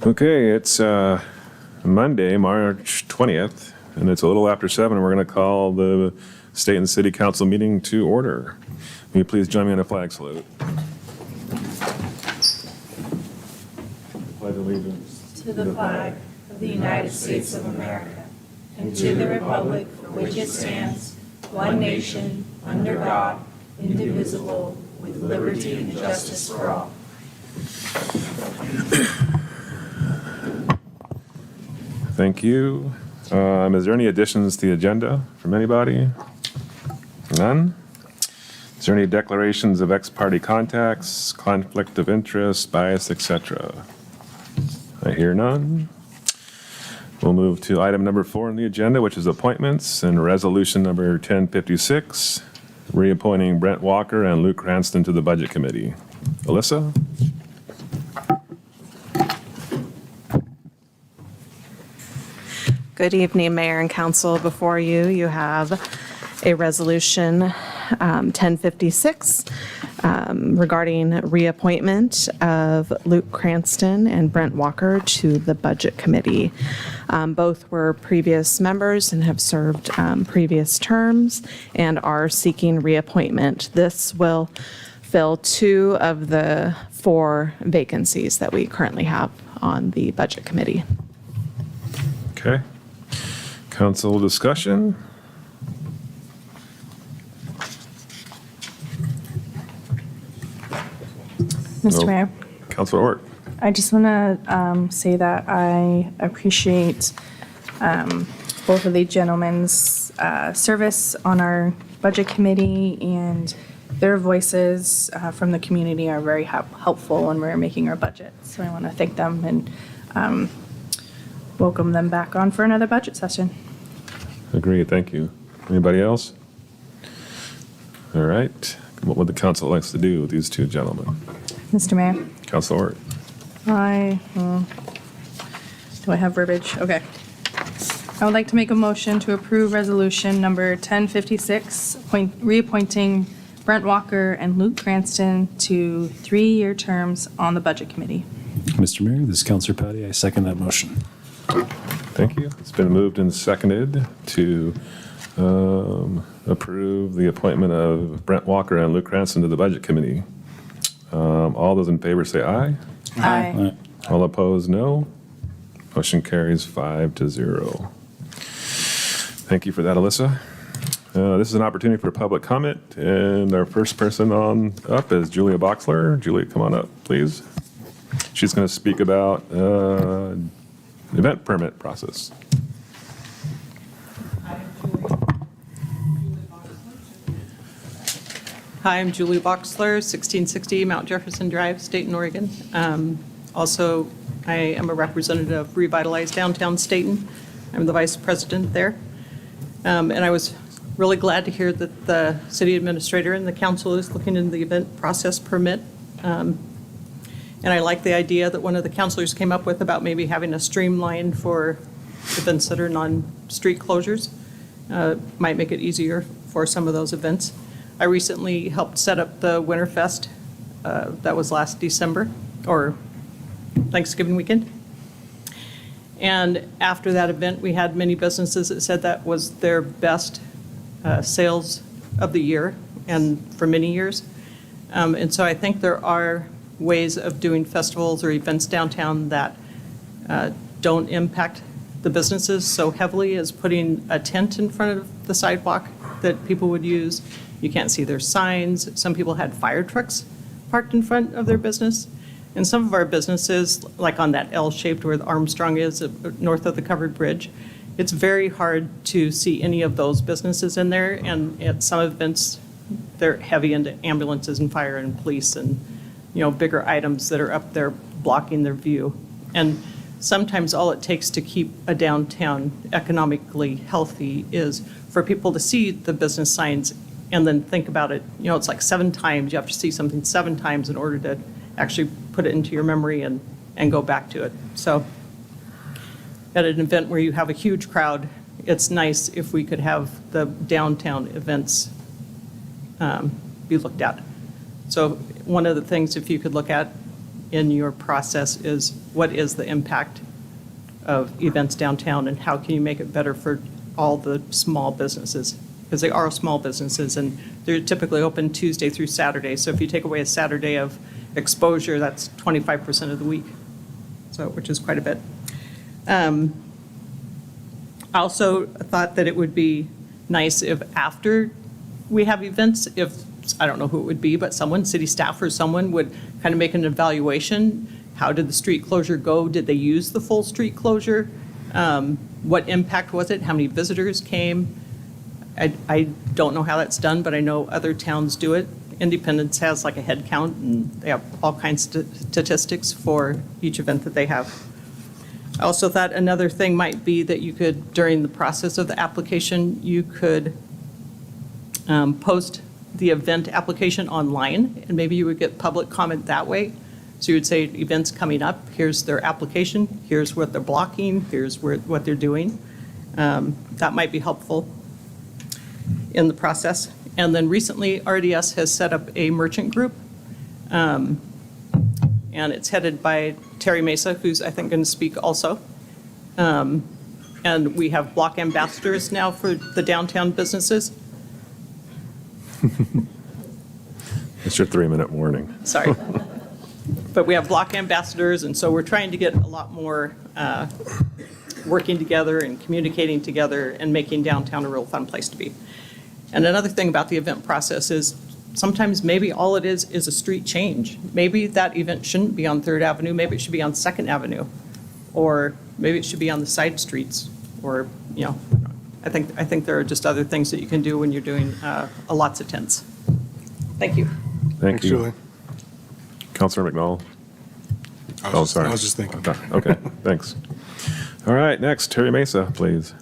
Okay, it's Monday, March 20th, and it's a little after 7, and we're going to call the Stayton City Council meeting to order. Will you please join me in a flag salute? Pledge allegiance to the flag of the United States of America and to the republic for which it stands, one nation, under God, indivisible, with liberty and justice for all. Thank you. Is there any additions to the agenda from anybody? None? Is there any declarations of ex-party contacts, conflict of interest, bias, etc.? I hear none. We'll move to item number 4 on the agenda, which is appointments, and resolution number 1056, reappointing Brent Walker and Luke Cranston to the Budget Committee. Alyssa? Good evening, Mayor and Council. Before you, you have a resolution 1056 regarding reappointment of Luke Cranston and Brent Walker to the Budget Committee. Both were previous members and have served previous terms and are seeking reappointment. This will fill 2 of the 4 vacancies that we currently have on the Budget Committee. Okay. Council discussion? Mr. Mayor, Councilor Ort. I just want to say that I appreciate both of the gentlemen's service on our budget committee, and their voices from the community are very helpful when we're making our budget. So I want to thank them and welcome them back on for another budget session. Agreed, thank you. Anybody else? All right. What would the council likes to do with these 2 gentlemen? Mr. Mayor, Councilor Ort. do I have verbiage? Okay. I would like to make a motion to approve resolution number 1056, reappointing Brent Walker and Luke Cranston to 3-year terms on the Budget Committee. Mr. Mayor, this is Councilor Patty. I second that motion. Thank you. It's been moved and seconded to approve the appointment of Brent Walker and Luke Cranston to the Budget Committee. All those in favor say aye. Aye. All opposed, no. Motion carries 5-0. Thank you for that, Alyssa. This is an opportunity for public comment, and our first person on up is Julia Boxler. Julia, come on up, please. She's going to speak about event permit process. Hi, I'm Julie Boxler, 1660 Mount Jefferson Drive, Stayton, Oregon. Also, I am a representative of Revitalize Downtown Stayton. I'm the vice president there. And I was really glad to hear that the city administrator and the council is looking into the event process permit. And I like the idea that one of the councilors came up with about maybe having a streamline for events that are non-street closures. Might make it easier for some of those events. I recently helped set up the Winterfest. That was last December, or Thanksgiving weekend. And after that event, we had many businesses that said that was their best sales of the year and for many years. And so I think there are ways of doing festivals or events downtown that don't impact the businesses so heavily as putting a tent in front of the sidewalk that people would use. You can't see their signs. Some people had fire trucks parked in front of their business. And some of our businesses, like on that L-shaped where the Armstrong is, north of the covered bridge, it's very hard to see any of those businesses in there. And at some events, they're heavy into ambulances and fire and police and, bigger items that are up there blocking their view. And sometimes all it takes to keep a downtown economically healthy is for people to see the business signs and then think about it. It's like 7 times. You have to see something 7 times in order to actually put it into your memory and go back to it. So at an event where you have a huge crowd, it's nice if we could have the downtown events be looked at. So one of the things, if you could look at in your process is what is the impact of events downtown and how can you make it better for all the small businesses? Because they are small businesses and they're typically open Tuesday through Saturday. So if you take away a Saturday of exposure, that's 25% of the week, so which is quite a bit. I also thought that it would be nice if after we have events, if, I don't know who it would be, but someone, city staff or someone would kind of make an evaluation. How did the street closure go? Did they use the full street closure? What impact was it? How many visitors came? I don't know how that's done, but I know other towns do it. Independence has like a head count, and they have all kinds of statistics for each event that they have. I also thought another thing might be that you could, during the process of the application, you could post the event application online, and maybe you would get public comment that way. So you would say, events coming up, here's their application, here's what they're blocking, here's what they're doing. That might be helpful in the process. And then recently, RDS has set up a merchant group, and it's headed by Terry Mesa, who's, I think, going to speak also. And we have block ambassadors now for the downtown businesses. It's your 3-minute warning. Sorry. But we have block ambassadors, and so we're trying to get a lot more working together and communicating together and making downtown a real fun place to be. And another thing about the event process is sometimes maybe all it is a street change. Maybe that event shouldn't be on 3rd Avenue, maybe it should be on 2nd Avenue, or maybe it should be on the side streets, or, you know, I think there are just other things that you can do when you're doing lots of tents. Thank you. Thank you. Julie. Councilor McNall? Oh, sorry. I was just thinking. Okay, thanks. All right, next, Terry Mesa, please.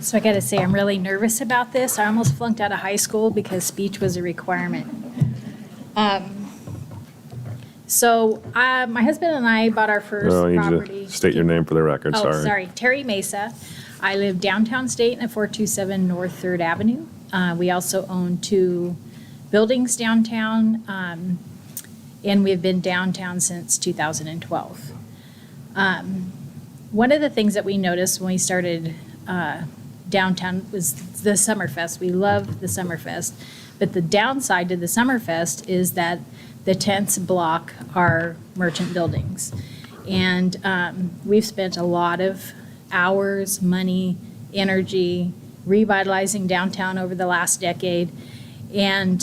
So I got to say, I'm really nervous about this. I almost flunked out of high school because speech was a requirement. My husband and I bought our first No, you need property. to state your name for the record, Oh, sorry. sorry, Terry Mesa. I live downtown Stayton at 427 North 3rd Avenue. We also own 2 buildings downtown, and we've been downtown since 2012. One of the things that we noticed when we started downtown was the Summerfest. We love the Summerfest, but the downside to the Summerfest is that the tents block our merchant buildings. And we've spent a lot of hours, money, energy revitalizing downtown over the last decade. And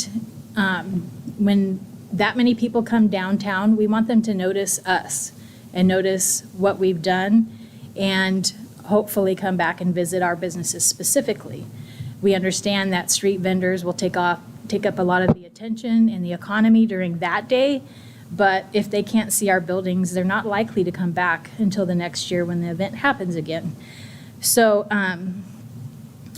when that many people come downtown, we want them to notice us and notice what we've done and hopefully come back and visit our businesses specifically. We understand that street vendors will take up a lot of the attention and the economy during that day, but if they can't see our buildings, they're not likely to come back until the next year when the event happens again. So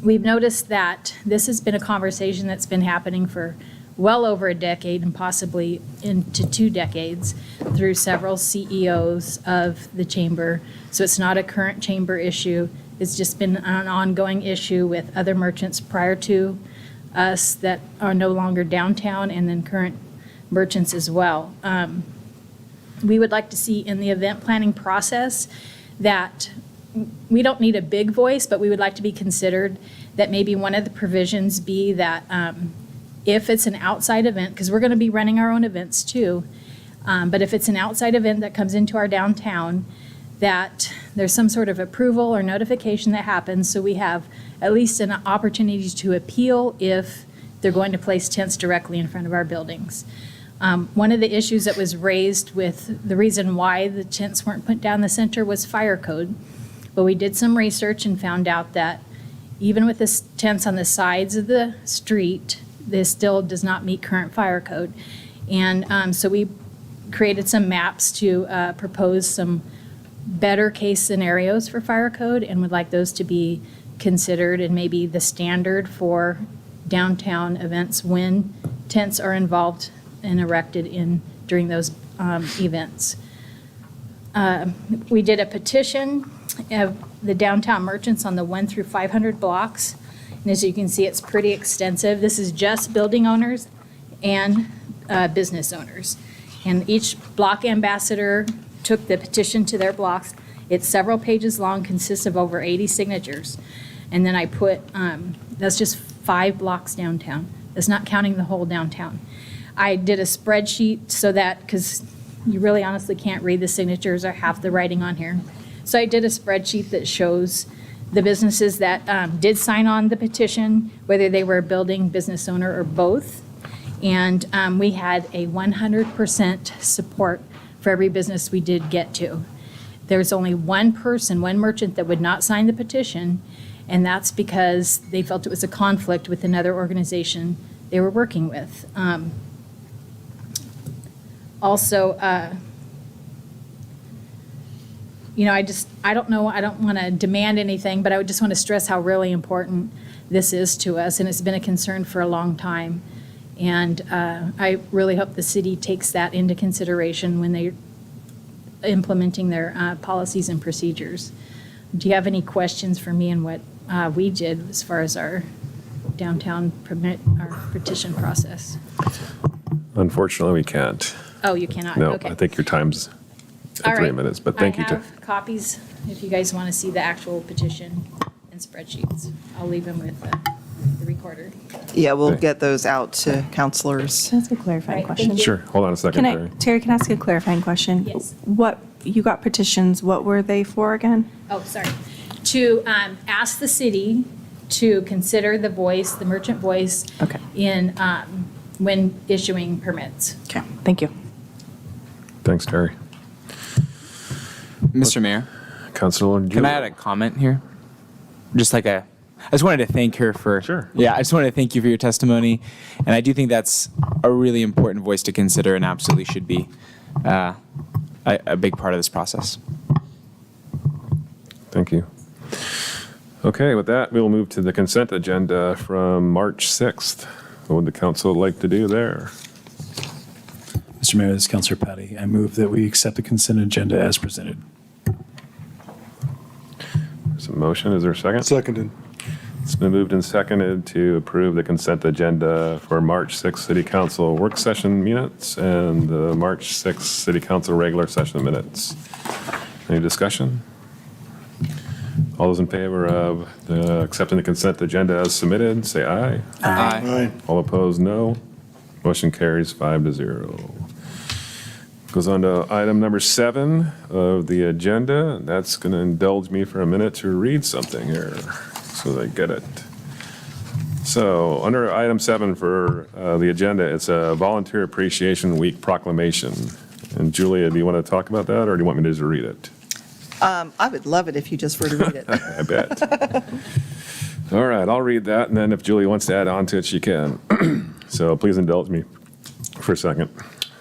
we've noticed that this has been a conversation that's been happening for well over a decade and possibly into 2 decades through several CEOs of the chamber. So it's not a current chamber issue. It's just been an ongoing issue with other merchants prior to us that are no longer downtown, and then current merchants as well. We would like to see in the event planning process that we don't need a big voice, but we would like to be considered that maybe one of the provisions be that if it's an outside event, because we're going to be running our own events too, but if it's an outside event that comes into our downtown, that there's some sort of approval or notification that happens, so we have at least an opportunity to appeal if they're going to place tents directly in front of our buildings. One of the issues that was raised with the reason why the tents weren't put down the center was fire code. But we did some research and found out that even with the tents on the sides of the street, this still does not meet current fire code. And so we created some maps to propose some better case scenarios for fire code and would like those to be considered and maybe the standard for downtown events when tents are involved and erected during those events. We did a petition of the downtown merchants on the 1 through 500 blocks, And as you can see, it's pretty extensive. This is just building owners and business owners. And each block ambassador took the petition to their blocks. It's several pages long, consists of over 80 signatures. And then I put, that's just 5 blocks downtown. That's not counting the whole downtown. I did a spreadsheet so that, because you really honestly can't read the signatures or half the writing on here. So I did a spreadsheet that shows the businesses that did sign on the petition, whether they were a building, business owner, or both. And we had a 100% support for every business we did get to. There was only one person, one merchant that would not sign the petition, and that's because they felt it was a conflict with another organization they were working with. Also, you know, I don't know, I don't want to demand anything, but I would just want to stress how really important this is to us, and it's been a concern for a long time. And I really hope the city takes that into consideration when they're implementing their policies and procedures. Do you have any questions for me on what we did as far as our downtown permit, our petition process? Unfortunately, we can't. Oh, you cannot? No, Okay. I think your time's All at 3 right. minutes, but thank you. I have copies if you guys want to see the actual petition and spreadsheets. I'll leave them with the recorder. Yeah, we'll Okay. get those out to counselors. Can I ask a clarifying Right, question? thank you. Sure, hold on a second, Terry. Terry, can I ask a clarifying question? Yes. What, you got petitions, what were they for again? Oh, sorry. To ask the city to consider the voice, the merchant voice. Okay. In, when issuing permits. Okay, thank you. Thanks, Terry. Mr. Mayor, Councilor can I add a comment here? Just like I just wanted to thank her for. Sure. Yeah, I just wanted to thank you for your testimony, and I do think that's a really important voice to consider, and absolutely should be a big part of this process. Thank you. Okay, with that, we will move to the consent agenda from March 6th. What would the council like to do there? Mr. Mayor, this is Councilor Patty. I move that we accept the consent agenda as presented. There's a motion, is there a second? Seconded. It's been moved and seconded to approve the consent agenda for March 6th City Council work session minutes and the March 6th City Council regular session minutes. Any discussion? All those in favor of accepting the consent agenda as submitted, say aye. Aye. All opposed, no. Motion carries 5-0. Goes on to item number 7 of the agenda. That's going to indulge me for a minute to read something here so that I get it. So under item 7 for the agenda, it's a Volunteer Appreciation Week proclamation. And Julia, do you want to talk about that, or do you want me to just read it? I would love it if you just were to read it. I bet. All right, I'll read that, and then if Julie wants to add on to it, she can. So please indulge me for a second.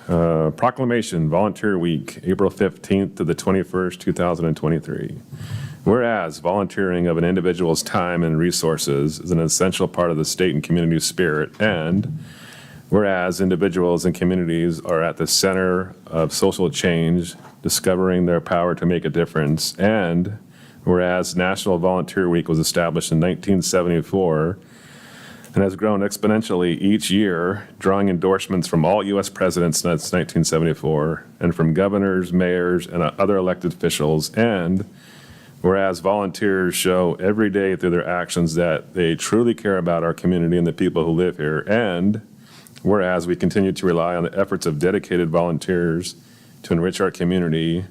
Proclamation, Volunteer Week, April 15th to the 21st, 2023. Whereas volunteering of an individual's time and resources is an essential part of the state and community spirit, and whereas individuals and communities are at the center of social change, discovering their power to make a difference, and whereas National Volunteer Week was established in 1974 and has grown exponentially each year, drawing endorsements from all U.S. presidents since 1974 and from governors, mayors, and other elected officials, and whereas volunteers show every day through their actions that they truly care about our community and the people who live here, and whereas we continue to rely on the efforts of dedicated volunteers to enrich our community,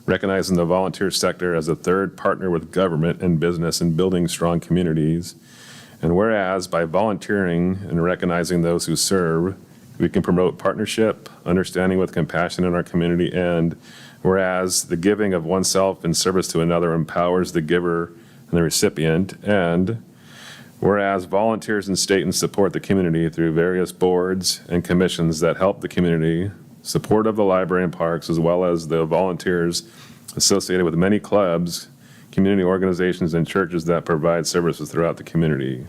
recognizing the volunteer sector as a third partner with government and business in building strong communities. And whereas by volunteering and recognizing those who serve, we can promote partnership, understanding with compassion in our community, and whereas the giving of oneself in service to another empowers the giver and the recipient, and whereas volunteers in Stayton support the community through various boards and commissions that help the community, support of the library and parks, as well as the volunteers associated with many clubs, community organizations, and churches that provide services throughout the community.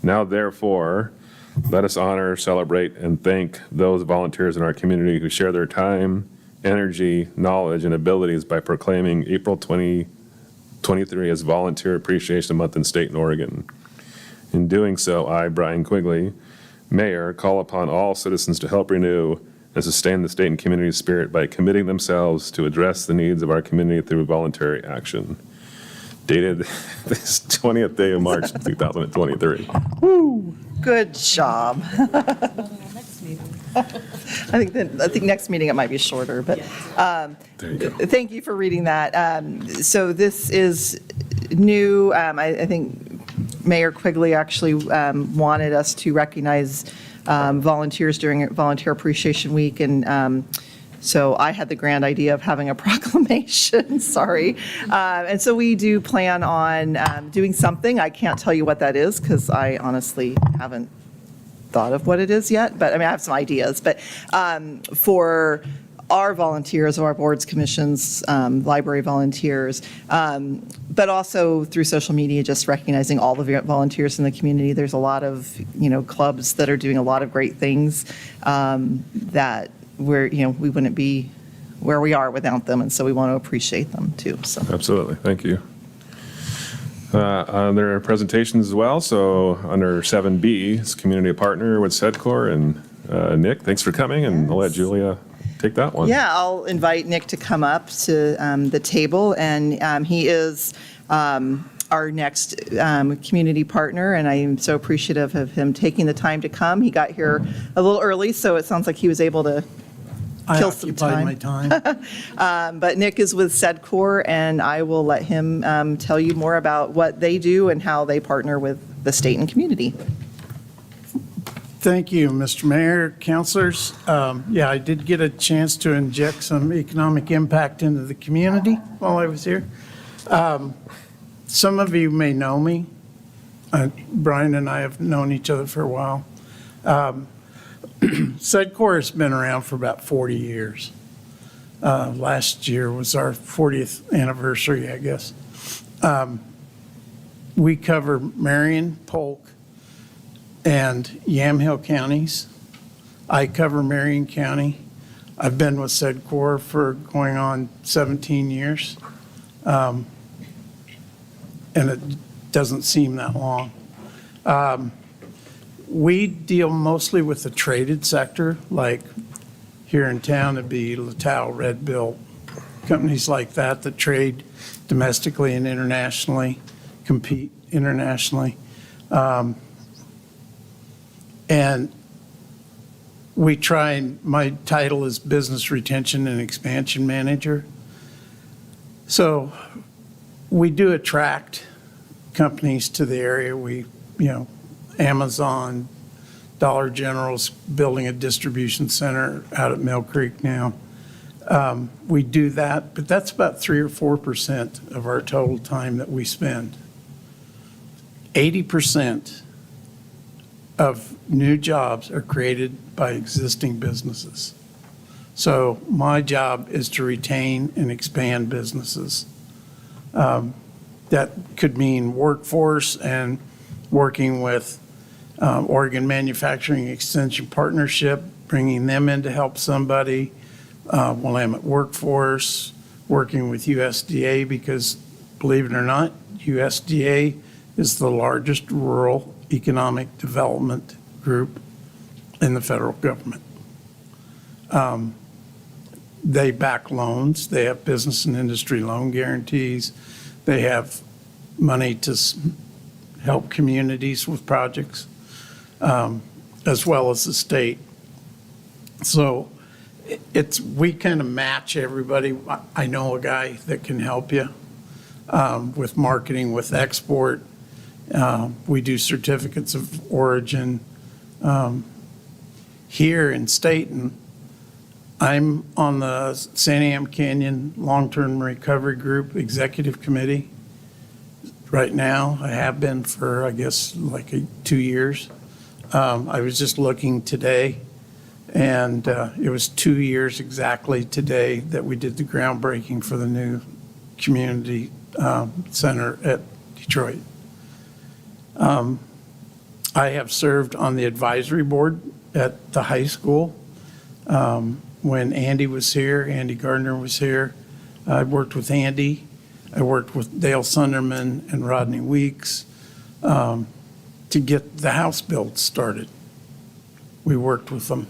Now, therefore, let us honor, celebrate, and thank those volunteers in our community who share their time, energy, knowledge, and abilities by proclaiming April 2023 as Volunteer Appreciation Month in Stayton, Oregon. In doing so, I, Brian Quigley, Mayor, call upon all citizens to help renew and sustain the state and community spirit by committing themselves to address the needs of our community through voluntary action. Dated this 20th day of March, 2023. Good job. I think next meeting it might be shorter, but There you go. thank you for reading that. So this is new. I think Mayor Quigley actually wanted us to recognize volunteers during Volunteer Appreciation Week, and so I had the grand idea of having a proclamation, sorry. And so we do plan on doing something. I can't tell you what that is because I honestly haven't thought of what it is yet, but I mean, I have some ideas. But for our volunteers, our boards, commissions, library volunteers, but also through social media, just recognizing all the volunteers in the community. There's a lot of, clubs that are doing a lot of great things that we wouldn't be where we are without them, and so we want to appreciate them too. So Absolutely, thank you. There are presentations as well, so under 7B, it's community partner with SEDCOR, and Nick, thanks for coming, and I'll let Julia take that one. yeah, I'll invite Nick to come up to the table, and he is our next community partner, and I am so appreciative of him taking the time to come. He got here a little early, so it sounds like he was able to kill some time. I occupied my time. But Nick is with SEDCOR, and I will let him tell you more about what they do and how they partner with the Stayton community. Thank you, Mr. Mayor, councilors. Yeah, I did get a chance to inject some economic impact into the community while I was here. Some of you may know me. Brian and I have known each other for a while. SEDCOR has been around for about 40 years. Last year was our 40th anniversary, I guess. We cover Marion, Polk, and Yamhill counties. I cover Marion County. I've been with SEDCOR for going on 17 years. And it doesn't seem that long. We deal mostly with the traded sector, like here in town it'd be Latal, Red Bill, companies like that that trade domestically and internationally, compete internationally. And we try, and my title is Business Retention and Expansion Manager. So we do attract companies to the area. We, Amazon, Dollar General's building a distribution center out at Mill Creek now. We do that, but that's about 3 or 4% of our total time that we spend. 80% of new jobs are created by existing businesses. So my job is to retain and expand businesses. That could mean workforce and working with Oregon Manufacturing Extension Partnership, bringing them in to help somebody. While I'm at workforce, working with USDA, because believe it or not, USDA is the largest rural economic development group in the federal government. They back loans. They have business and industry loan guarantees. They have money to help communities with projects, as well as the state. So we kind of match everybody. I know a guy that can help you with marketing, with export. We do certificates of origin. Here in Stayton, I'm on the San Am Canyon Long-Term Recovery Group Executive Committee right now. I have been for, I guess, like 2 years. I was just looking today, and it was 2 years exactly today that we did the groundbreaking for the new community center at Detroit. I have served on the advisory board at the high school. When Andy was here, Andy Gardner was here, I worked with Andy. I worked with Dale Sunderman and Rodney Weeks. to get the house build started. We worked with them.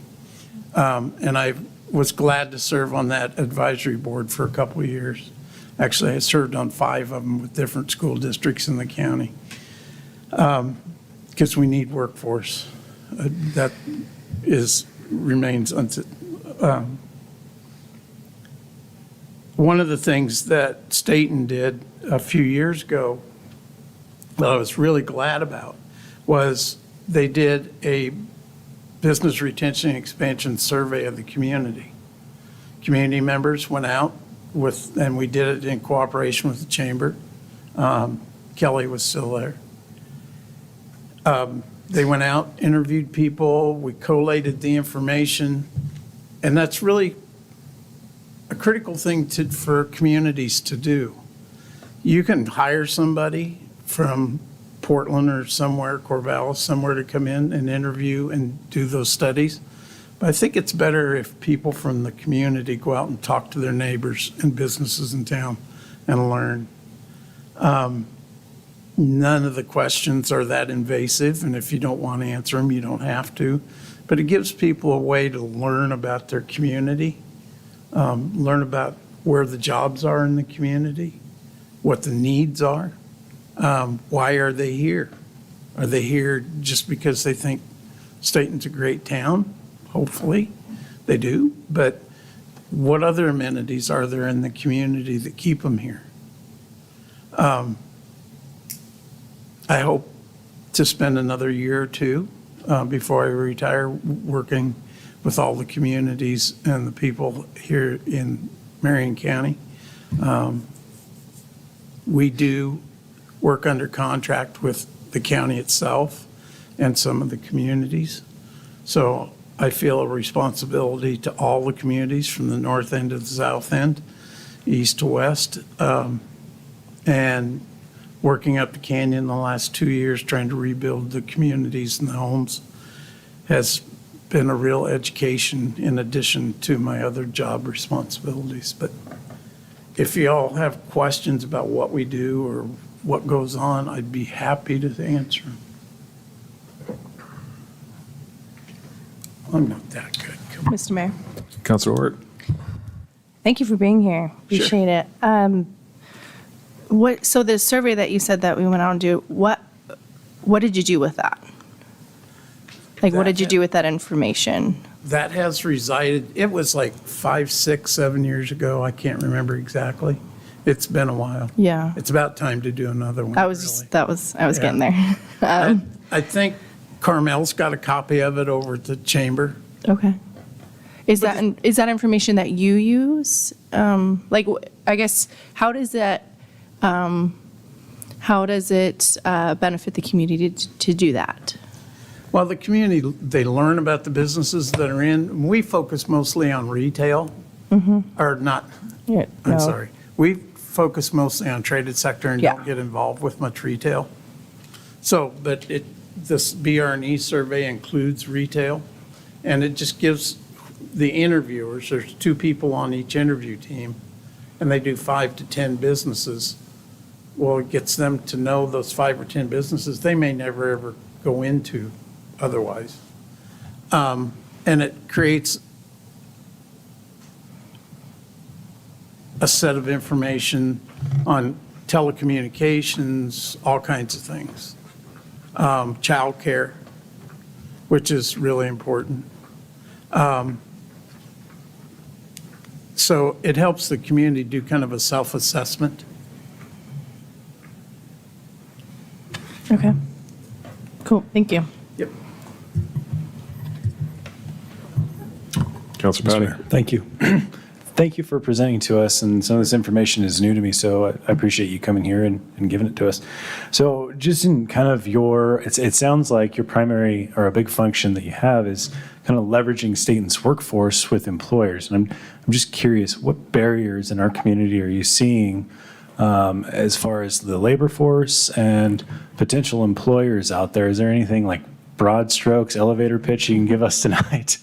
And I was glad to serve on that advisory board for a couple of years. Actually, I served on 5 of them with different school districts in the county. Because we need workforce. That remains one of the things that Stayton did a few years ago that I was really glad about was they did a business retention and expansion survey of the community. Community members went out and we did it in cooperation with the chamber. Kelly was still there. They went out, interviewed people, we collated the information, and that's really a critical thing for communities to do. You can hire somebody from Portland or somewhere, Corvallis, somewhere to come in and interview and do those studies. But I think it's better if people from the community go out and talk to their neighbors and businesses in town and learn. None of the questions are that invasive, and if you don't want to answer them, you don't have to. But it gives people a way to learn about their community, learn about where the jobs are in the community, what the needs are. Why are they here? Are they here just because they think Stayton's a great town? Hopefully they do. But what other amenities are there in the community that keep them here? I hope to spend another year or two before I retire working with all the communities and the people here in Marion County. We do work under contract with the county itself and some of the communities. So I feel a responsibility to all the communities from the north end to the south end, east to west, and working up the canyon the last 2 years trying to rebuild the communities and the homes has been a real education in addition to my other job responsibilities. But if you all have questions about what we do or what goes on, I'd be happy to answer them. I'm not that good. Come on. Mr. Mayor, Councilor Ort? thank you for being here. Appreciate it. So the survey that you said that we went out and do, what did you do with that? Like, what did you do with that information? That has resided, it was like 5, 6, 7 years ago. I can't remember exactly. It's been a while. Yeah. It's about time to do another one. I was really. getting there. I think Carmel's got a copy of it over at the chamber. Okay. Is that information that you use? I guess, how does it benefit the community to do that? Well, the community, they learn about the businesses that are in. We focus mostly on retail, or not, Yeah, I'm no. sorry. We focus mostly on traded sector and Yeah. don't get involved with much retail. So, but this BR&E survey includes retail, and it just gives the interviewers, there's 2 people on each interview team, and they do 5 to 10 businesses. Well, it gets them to know those 5 or 10 businesses they may never, ever go into otherwise. And it creates a set of information on telecommunications, all kinds of things. Childcare, which is really important. So it helps the community do kind of a self-assessment. Okay. Cool, thank you. Yep. Councilor Patty? Thank you. Thank you for presenting to us, and some of this information is new to me, so I appreciate you coming here and giving it to us. So just in kind of it sounds like your primary or a big function that you have is kind of leveraging Stayton's workforce with employers. And I'm just curious, what barriers in our community are you seeing as far as the labor force and potential employers out there? Is there anything like broad strokes, elevator pitch you can give us tonight?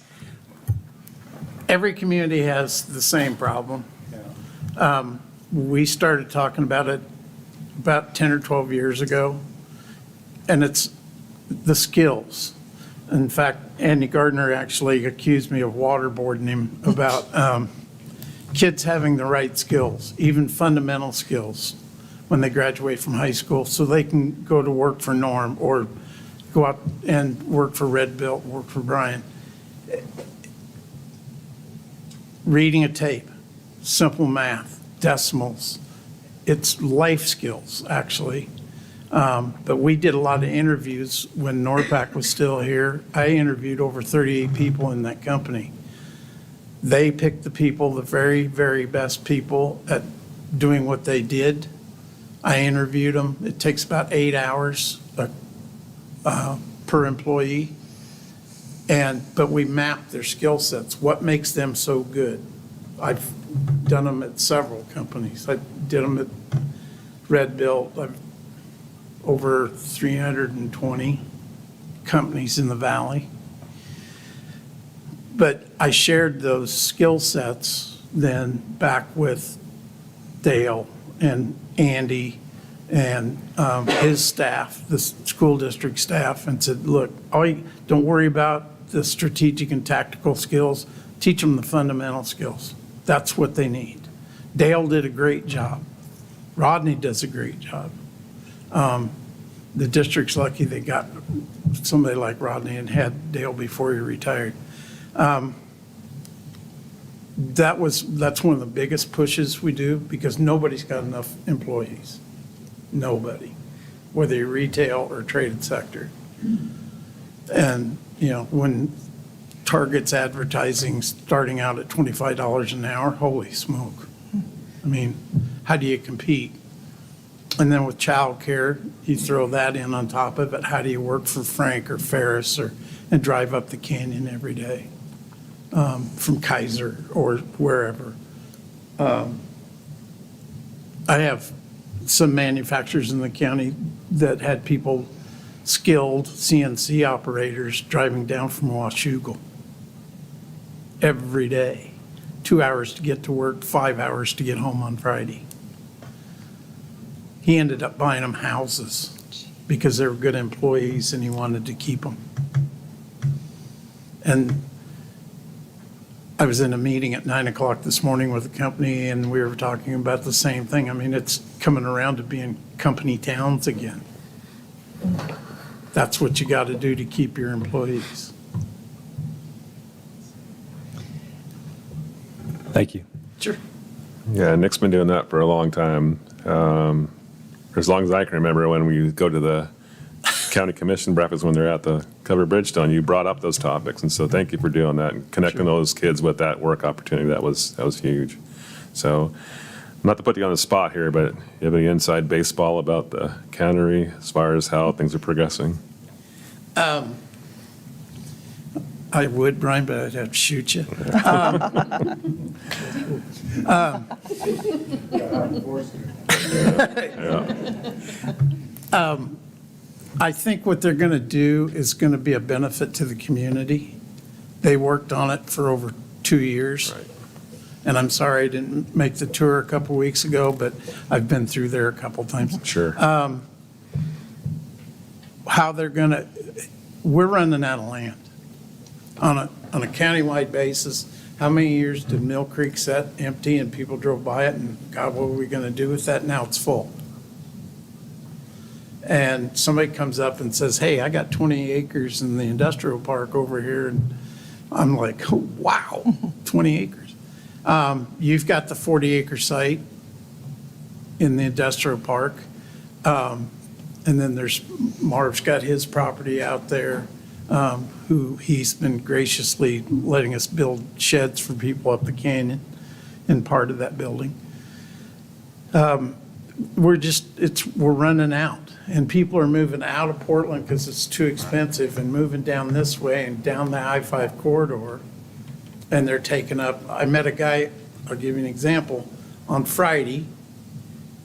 Every community has the same problem. We started talking about it about 10 or 12 years ago, and it's the skills. In fact, Andy Gardner actually accused me of waterboarding him about kids having the right skills, even fundamental skills, when they graduate from high school, so they can go to work for Norm or go out and work for Red Built, work for Brian. Reading a tape, simple math, decimals, it's life skills, actually. But we did a lot of interviews when NORPAC was still here. I interviewed over 38 people in that company. They picked the people, the very, very best people at doing what they did. I interviewed them. It takes about 8 hours per employee. But we mapped their skill sets. What makes them so good? I've done them at several companies. I did them at Red Built. I've over 320 companies in the valley. But I shared those skill sets then back with Dale and Andy and his staff, the school district staff, and said, look, don't worry about the strategic and tactical skills. Teach them the fundamental skills. That's what they need. Dale did a great job. Rodney does a great job. The district's lucky they got somebody like Rodney and had Dale before he retired. That's one of the biggest pushes we do, because nobody's got enough employees. Nobody, whether you're retail or traded sector. And, when Target's advertising starting out at $25 an hour, holy smoke. I mean, how do you compete? And then with childcare, you throw that in on top of it. How do you work for Frank or Ferris and drive up the canyon every day from Kaiser or wherever? I have some manufacturers in the county that had people, skilled CNC operators, driving down from Washougal every day, 2 hours to get to work, 5 hours to get home on Friday. He ended up buying them houses because they were good employees and he wanted to keep them. And I was in a meeting at 9 o'clock this morning with a company and we were talking about the same thing. I mean, it's coming around to being company towns again. That's what you got to do to keep your employees. Thank you. Sure. Yeah, Nick's been doing that for a long time. For as long as I can remember, when we go to the county commission breakfast when they're at the Covered Bridgestone, you brought up those topics. And so thank you for doing that and connecting those kids with that work opportunity. That was huge. So not to put you on the spot here, but you have any inside baseball about the cannery as far as how things are progressing? I would, Brian, but I'd have to shoot you. I think what they're going to do is going to be a benefit to the community. They worked on it for over 2 years. Right. And I'm sorry I didn't make the tour a couple weeks ago, but I've been through there a couple times. Sure. How they're going to, we're running out of land. On a countywide basis, how many years did Mill Creek sit empty and people drove by it and, God, what are we going to do with that? Now it's full. And somebody comes up and says, hey, I got 20 acres in the industrial park over here. And I'm like, oh, wow, 20 acres. You've got the 40-acre site in the industrial park. And then there's Marv's got his property out there, who he's been graciously letting us build sheds for people up the canyon in part of that building. We're running out. And people are moving out of Portland because it's too expensive and moving down this way and down the I-5 corridor. And they're taking up, I met a guy, I'll give you an example, on Friday,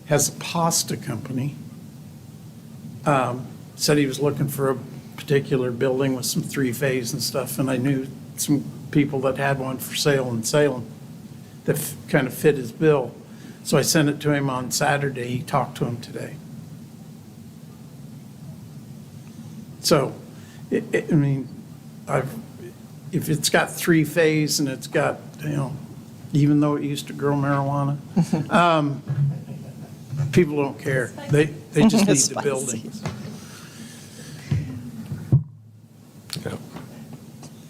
has a pasta company. Said he was looking for a particular building with some three-phase and stuff, and I knew some people that had one for sale in Salem that kind of fit his bill. So I sent it to him on Saturday. He talked to him today. So, I mean, if it's got 3-phase and it's got, even though it used to grow marijuana, people don't care. They just need the buildings. Yeah.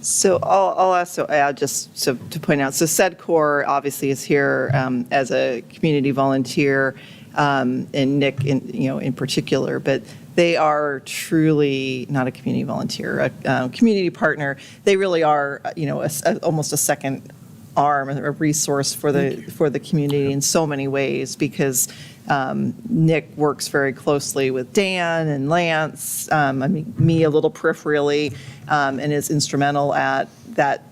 So I'll also add, just so to point out, so SEDCOR obviously is here as a community volunteer, and Nick in particular, but they are truly not a community volunteer, a community partner. They really are, almost a second arm, a resource for the community in so many ways, because Nick works very closely with Dan and Lance, me a little peripherally, and is instrumental at that,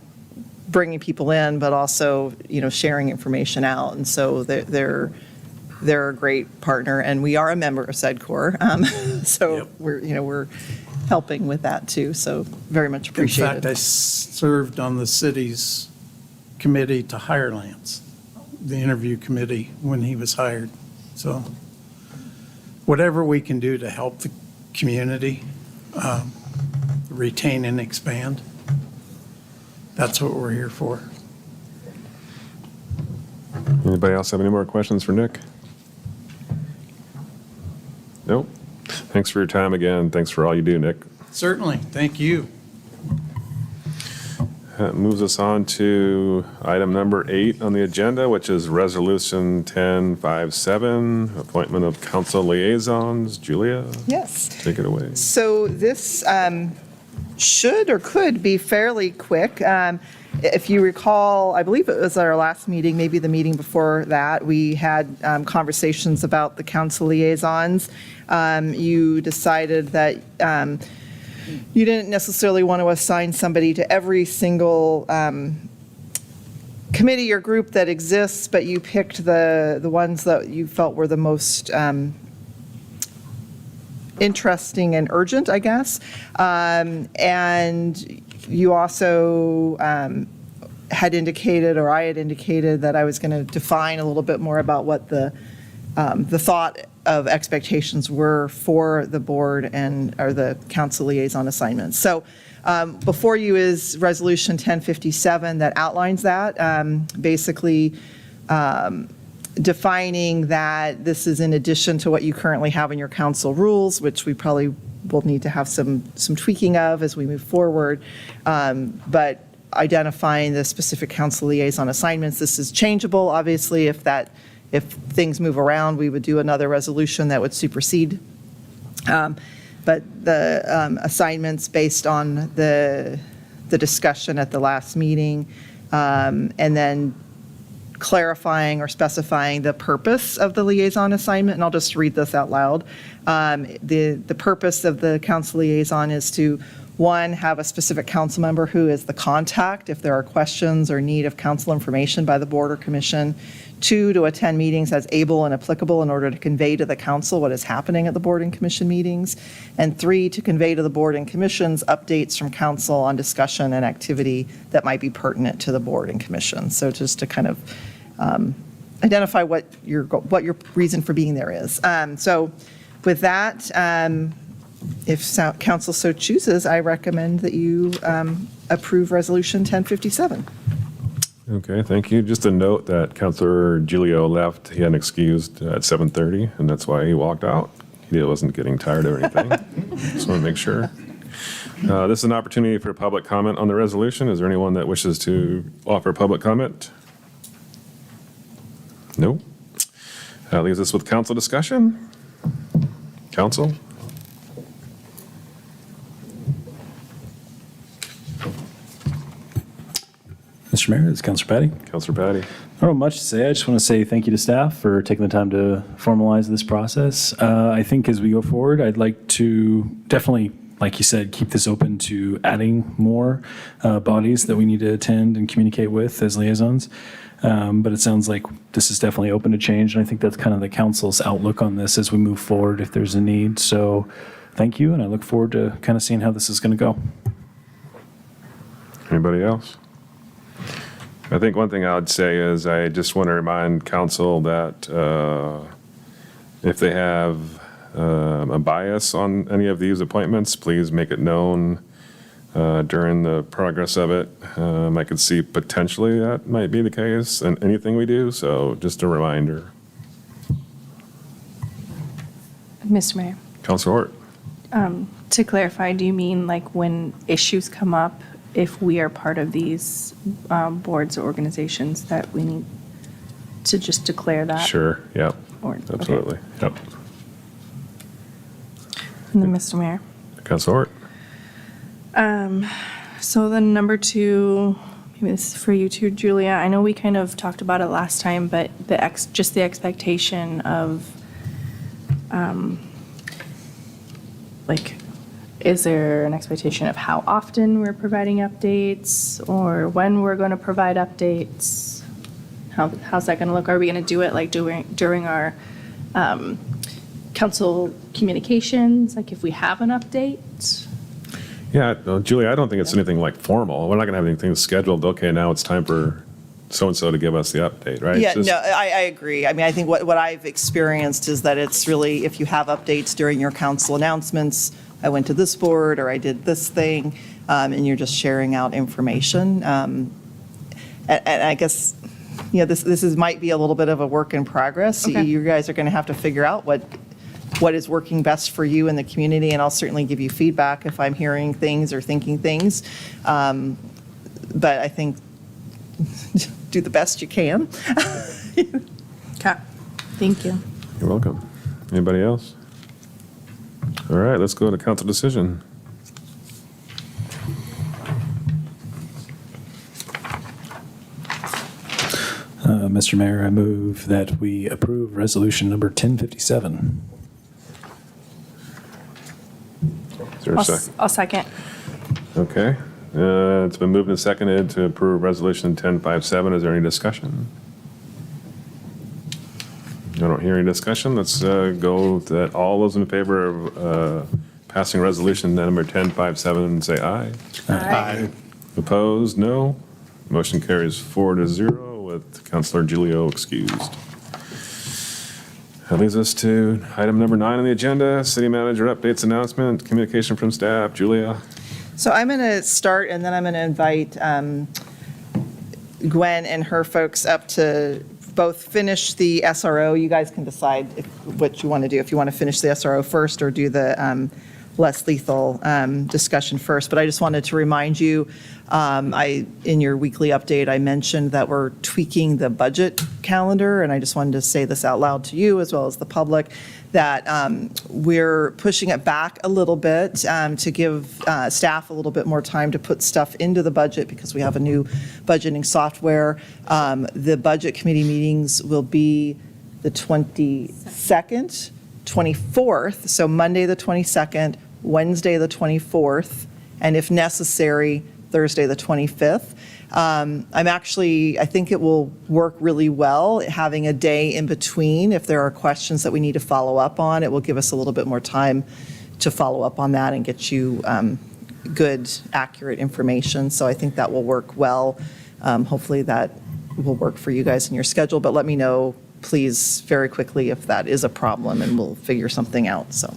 bringing people in, but also, sharing information out. And so they're a great partner, and we are a member of SEDCOR. So Yep. we're helping with that too. So very much In appreciated. fact, I served on the city's committee to hire Lance, the interview committee, when he was hired. So whatever we can do to help the community retain and expand, that's what we're here for. Anybody else have any more questions for Nick? Nope. Thanks for your time again. Thanks for all you do, Nick. Certainly, thank you. That moves us on to item number 8 on the agenda, which is Resolution 1057, appointment of council liaisons. Julia, Yes. take it away. So this should or could be fairly quick. If you recall, I believe it was our last meeting, maybe the meeting before that, we had conversations about the council liaisons. You decided that you didn't necessarily want to assign somebody to every single committee or group that exists, but you picked the ones that you felt were the most interesting and urgent, I guess. And you also had indicated, or I had indicated, that I was going to define a little bit more about what the thought of expectations were for the board or the council liaison assignments. So before you is Resolution 1057 that outlines that, basically defining that this is in addition to what you currently have in your council rules, which we probably will need to have some tweaking of as we move forward, but identifying the specific council liaison assignments. This is changeable, obviously. If things move around, we would do another resolution that would supersede. But the assignments based on the discussion at the last meeting, and then clarifying or specifying the purpose of the liaison assignment, and I'll just read this out loud. The purpose of the council liaison is to, 1, have a specific council member who is the contact if there are questions or need of council information by the board or commission. 2, to attend meetings as able and applicable in order to convey to the council what is happening at the board and commission meetings. And 3, to convey to the board and commissions updates from council on discussion and activity that might be pertinent to the board and commission. So just to kind of identify what your reason for being there is. So with that, if council so chooses, I recommend that you approve Resolution 1057. Okay, thank you. Just a note that Councilor Giglio left. He had an excused at 7:30, and that's why he walked out. He wasn't getting tired or anything. Just want to make sure. This is an opportunity for public comment on the resolution. Is there anyone that wishes to offer public comment? No? That leaves us with council discussion. Council? Mr. Mayor, this is Councilor Patty. Councilor Patty? I don't have much to say. I just want to say thank you to staff for taking the time to formalize this process. I think as we go forward, I'd like to definitely, like you said, keep this open to adding more bodies that we need to attend and communicate with as liaisons. But it sounds like this is definitely open to change, and I think that's kind of the council's outlook on this as we move forward if there's a need. So thank you, and I look forward to kind of seeing how this is going to go. Anybody else? I think one thing I would say is I just want to remind council that if they have a bias on any of these appointments, please make it known during the progress of it. I could see potentially that might be the case in anything we do, so just a reminder. Mr. Mayor, Counselor Hort. to clarify, do you mean like when issues come up, if we are part of these boards or organizations that we need to just declare that? Sure, yep, Or- okay. absolutely, yep. And then, Mr. Mayor. Counselor Hort. So then number 2, maybe this is for you too, Julia. I know we kind of talked about it last time, but just the expectation of, like, is there an expectation of how often we're providing updates or when we're going to provide updates? How's that going to look? Are we going to do it like during our council communications, like if we have an update? Yeah, no, Julie, I don't think it's anything like formal. We're not going to have anything scheduled. Okay, now it's time for so-and-so to give us the update, right? Yeah, It's just- no, I agree. I mean, I think what I've experienced is that it's really, if you have updates during your council announcements, I went to this board, or I did this thing, and you're just sharing out information. And I guess, this might be a little bit of a work in progress. Okay. You guys are going to have to figure out what is working best for you in the community, and I'll certainly give you feedback if I'm hearing things or thinking things. But I think do the best you can. Okay. Thank you. You're welcome. Anybody else? All right, let's go to council decision. Mr. Mayor, I move that we approve resolution number 1057. Is there a second? I'll second. Okay. It's been moved and seconded to approve resolution 1057. Is there any discussion? I don't hear any discussion. Let's go that all those in favor of passing resolution number 1057, say aye. Aye. Opposed, no. Motion carries 4-0 with Councilor Giglio excused. That leads us to item number 9 on the agenda, city manager updates announcement, communication from staff. Julia? So I'm going to start, and then I'm going to invite Gwen and her folks up to both finish the SRO. You guys can decide what you want to do, if you want to finish the SRO first or do the less lethal discussion first. But I just wanted to remind you, in your weekly update, I mentioned that we're tweaking the budget calendar, and I just wanted to say this out loud to you as well as the public, that we're pushing it back a little bit to give staff a little bit more time to put stuff into the budget because we have a new budgeting software. The budget committee meetings will be the 22nd, 24th, so Monday the 22nd, Wednesday the 24th, and if necessary, Thursday the 25th. I think it will work really well having a day in between. If there are questions that we need to follow up on, it will give us a little bit more time to follow up on that and get you good, accurate information. So I think that will work well. Hopefully that will work for you guys in your schedule, but let me know, please, very quickly if that is a problem, and we'll figure something out. So,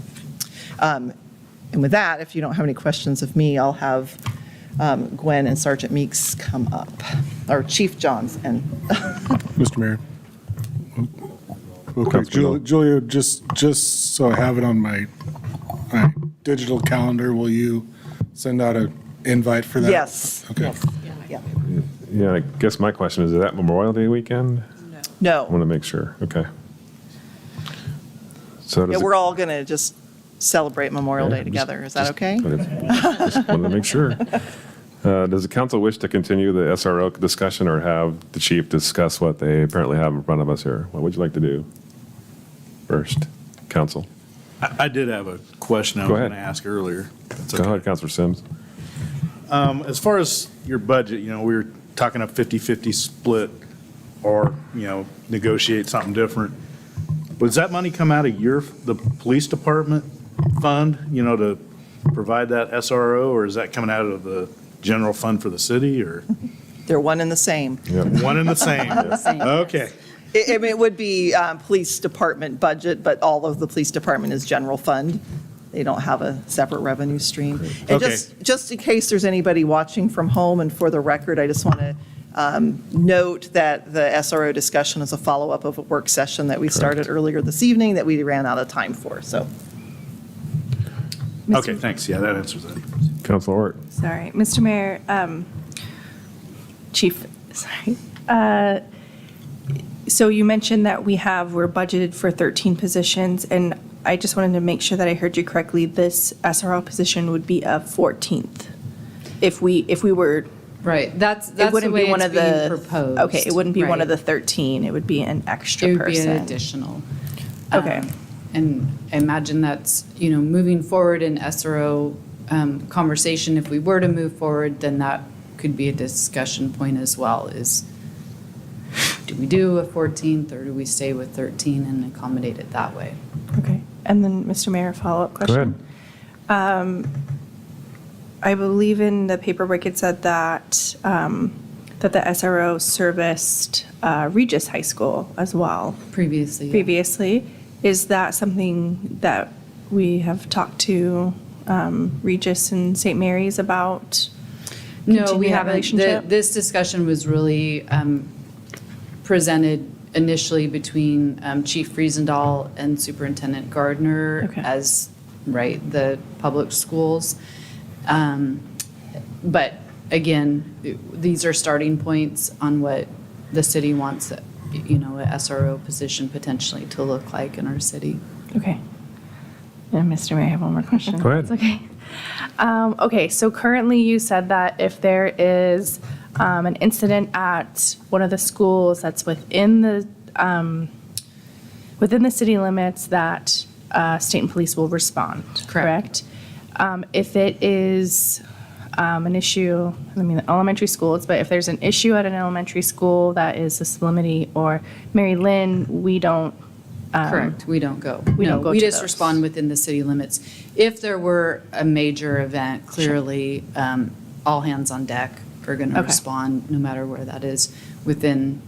and with that, if you don't have any questions of me, I'll have Gwen and Sergeant Meeks come up, or Chief Johns and Mr. Mayor. Okay, Councilman Julia, just so I have it on my digital calendar, will you send out an invite for that? Yes. Okay. Yeah. Yeah, I guess my question is that Memorial Day weekend? I No, want to make sure. Okay. So does yeah, the- we're all going to just celebrate Memorial Yeah, Day together. Is that just- okay? Just wanted to make sure. Does the council wish to continue the SRO discussion or have the chief discuss what they apparently have in front of us here? What would you like to do first, council? I did have a question I Go was ahead. going to ask earlier. That's Go okay. ahead, Councilor Sims. As far as your budget, we were talking a 50-50 split or, negotiate something different. Does that money come out of the police department fund, to provide that SRO, or is that coming out of the general fund for the city, or They're one and the same. Yep. one and the same? Okay. I mean, it would be police department budget, but all of the police department is general fund. They don't have a separate revenue stream. And Okay. just in case there's anybody watching from home, and for the record, I just want to note that the SRO discussion is a follow-up of a work session that we started earlier this evening that we ran out of time for, so. Okay, thanks. Yeah, that answers that. Council Ort. Sorry, Mr. Mayor, Chief, sorry. So you mentioned that we're budgeted for 13 positions, and I just wanted to make sure that I heard you correctly. This SRO position would be a 14th. If we were, Right, that's it the wouldn't way be one it's of being the. proposed. Okay, it wouldn't be one of Right. the 13, it would be an extra It would be person. an additional. Okay. And I imagine that's, moving forward in SRO conversation, if we were to move forward, then that could be a discussion point as well, is do we do a 14th or do we stay with 13 and accommodate it that way? Okay, and then, Mr. Mayor, follow-up Go question. ahead. I believe in the paperwork it said that, that the SRO serviced Regis High School as well Previously. yeah. previously. Is that something that we have talked to Regis and St. Mary's about? No, we continuing that haven't. relationship? This discussion was really presented initially between Chief Friesendahl and Superintendent Gardner Okay. as, the public schools. But again, these are starting points on what the city wants, a SRO position potentially to look like in our city. Okay. And Mr. Mayor, I have one more question. Go ahead. It's okay. Okay, so currently you said that if there is an incident at one of the schools that's within the city limits, that Stayton Police will respond, correct? If it is an issue, elementary schools, but if there's an issue at an elementary school that is a Sublimity or Mary Lynn, we don't. Correct, we don't go. we don't No, go we to just those. respond within the city limits. If there were a major event, clearly, all hands on deck are going to Okay. respond, no matter where that is, within,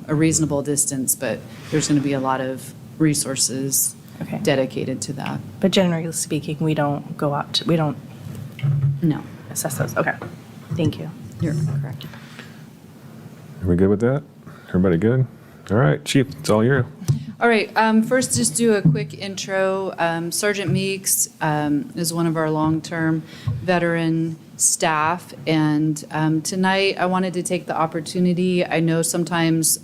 a reasonable distance, but there's going to be a lot of resources Okay. dedicated to that. But generally speaking, we don't go out, we don't No, assess those. Okay, thank you. you're correct. Are we good with that? Everybody good? All right, Chief, it's all you. All right, first, just do a quick intro. Sergeant Meeks is one of our long-term veteran staff, and tonight I wanted to take the opportunity. I know sometimes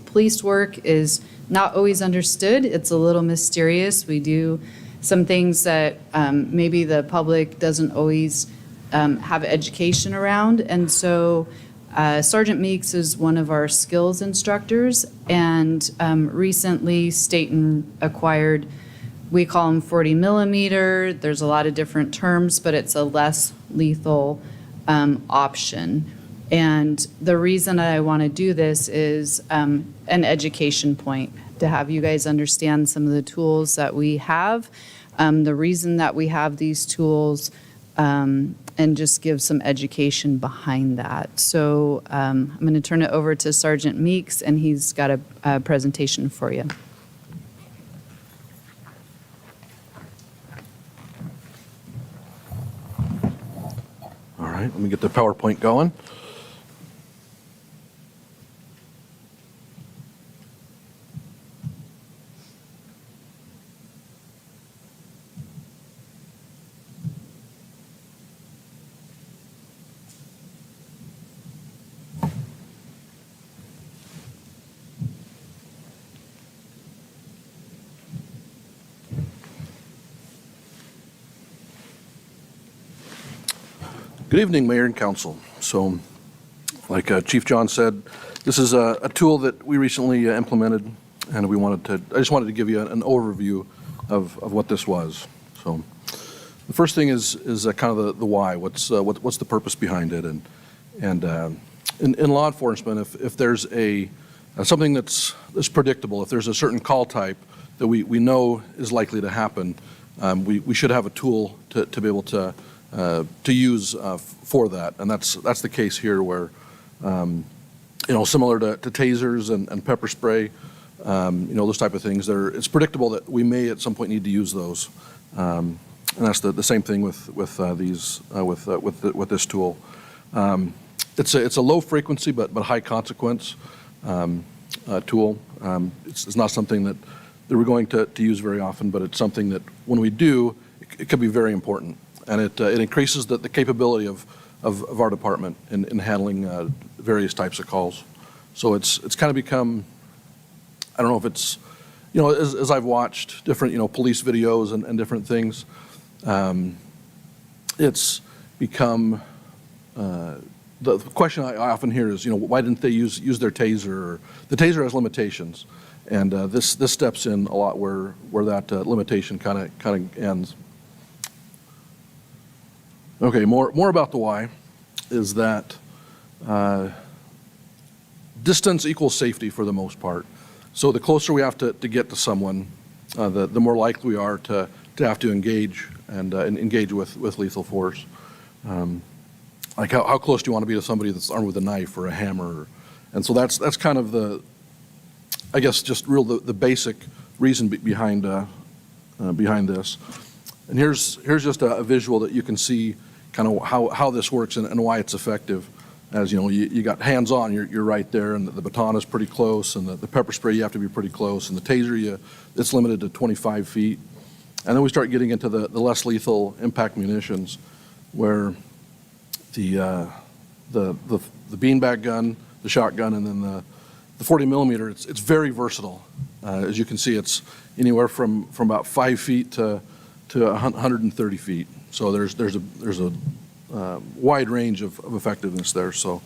police work is not always understood. It's a little mysterious. We do some things that maybe the public doesn't always have education around, and so Sergeant Meeks is one of our skills instructors, and recently Stayton acquired, we call them 40 millimeter. There's a lot of different terms, but it's a less lethal option. And the reason I want to do this is an education point, to have you guys understand some of the tools that we have, the reason that we have these tools, and just give some education behind that. So I'm going to turn it over to Sergeant Meeks, and he's got a presentation for you. All right, let me get the PowerPoint going. Good evening, Mayor and Council. So, like Chief John said, this is a tool that we recently implemented, and I just wanted to give you an overview of what this was. So, the first thing is kind of the why. What's the purpose behind it? And in law enforcement, if there's something that's predictable, if there's a certain call type that we know is likely to happen, we should have a tool to be able to use for that. And that's the case here where, similar to tasers and pepper spray, those type of things. It's predictable that we may at some point need to use those. And that's the same thing with this tool. It's a low frequency but high consequence tool. It's not something that we're going to use very often, but it's something that when we do, it could be very important. And it increases the capability of our department in handling various types of calls. So it's kind of become, I don't know if it's, as I've watched different, police videos and different things, it's become, the question I often hear is, why didn't they use their taser? Or, the taser has limitations, and this steps in a lot where that limitation kind of ends. Okay, more about the why is that distance equals safety for the most part. So the closer we have to get to someone, the more likely we are to have to engage and engage with lethal force. Like how close do you want to be to somebody that's armed with a knife or a hammer? And so that's kind of I guess just the basic reason behind this. And here's just a visual that you can see kind of how this works and why it's effective. As you got hands-on, you're right there, and the baton is pretty close, and the pepper spray, you have to be pretty close, and the taser, it's limited to 25 feet. And then we start getting into the less lethal impact munitions, where the beanbag gun, the shotgun, and then the 40 millimeter, it's very versatile. As you can see, it's anywhere from about 5 feet to 130 feet. So there's a wide range of effectiveness there. So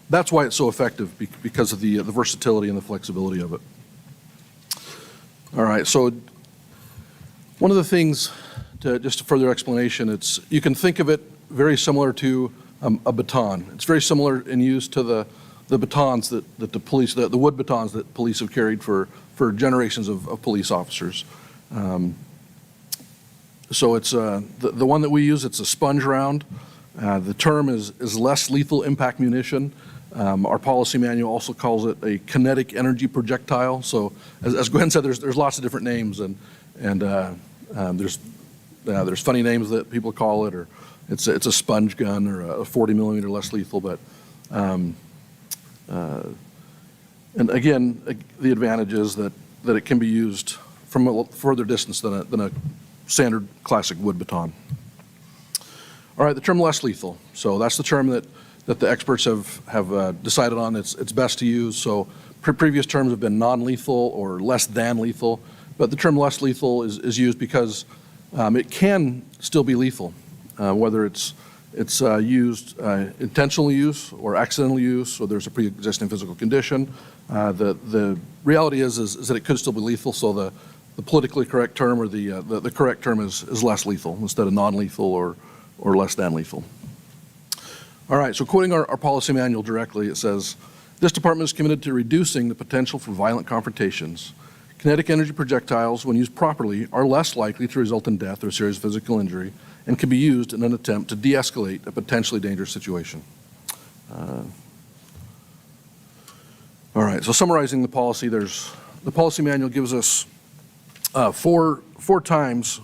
that's why it's so effective, because of the versatility and the flexibility of it. All right, so one of the things, just a further explanation, you can think of it very similar to a baton. It's very similar in use to the batons that the police, the wood batons that police have carried for generations of police officers. So it's the one that we use, it's a sponge round. The term is less lethal impact munition. Our policy manual also calls it a kinetic energy projectile. So as Gwen said, there's lots of different names, and there's funny names that people call it, or it's a sponge gun, or a 40 millimeter less lethal. But and again, the advantage is that it can be used from a further distance than a standard classic wood baton. All right, the term less lethal. So that's the term that the experts have decided on. It's best to use. So previous terms have been non-lethal or less than lethal, but the term less lethal is used because it can still be lethal, whether it's used intentional use or accidental use, or there's a pre-existing physical condition. The reality is that it could still be lethal. So the politically correct term, or the correct term is less lethal instead of non-lethal or less than lethal. All right, so quoting our policy manual directly, it says, "This department is committed to reducing the potential for violent confrontations. Kinetic energy projectiles, when used properly, are less likely to result in death or serious physical injury, and can be used in an attempt to de-escalate a potentially dangerous situation." All right, so summarizing the policy, the policy manual gives us four times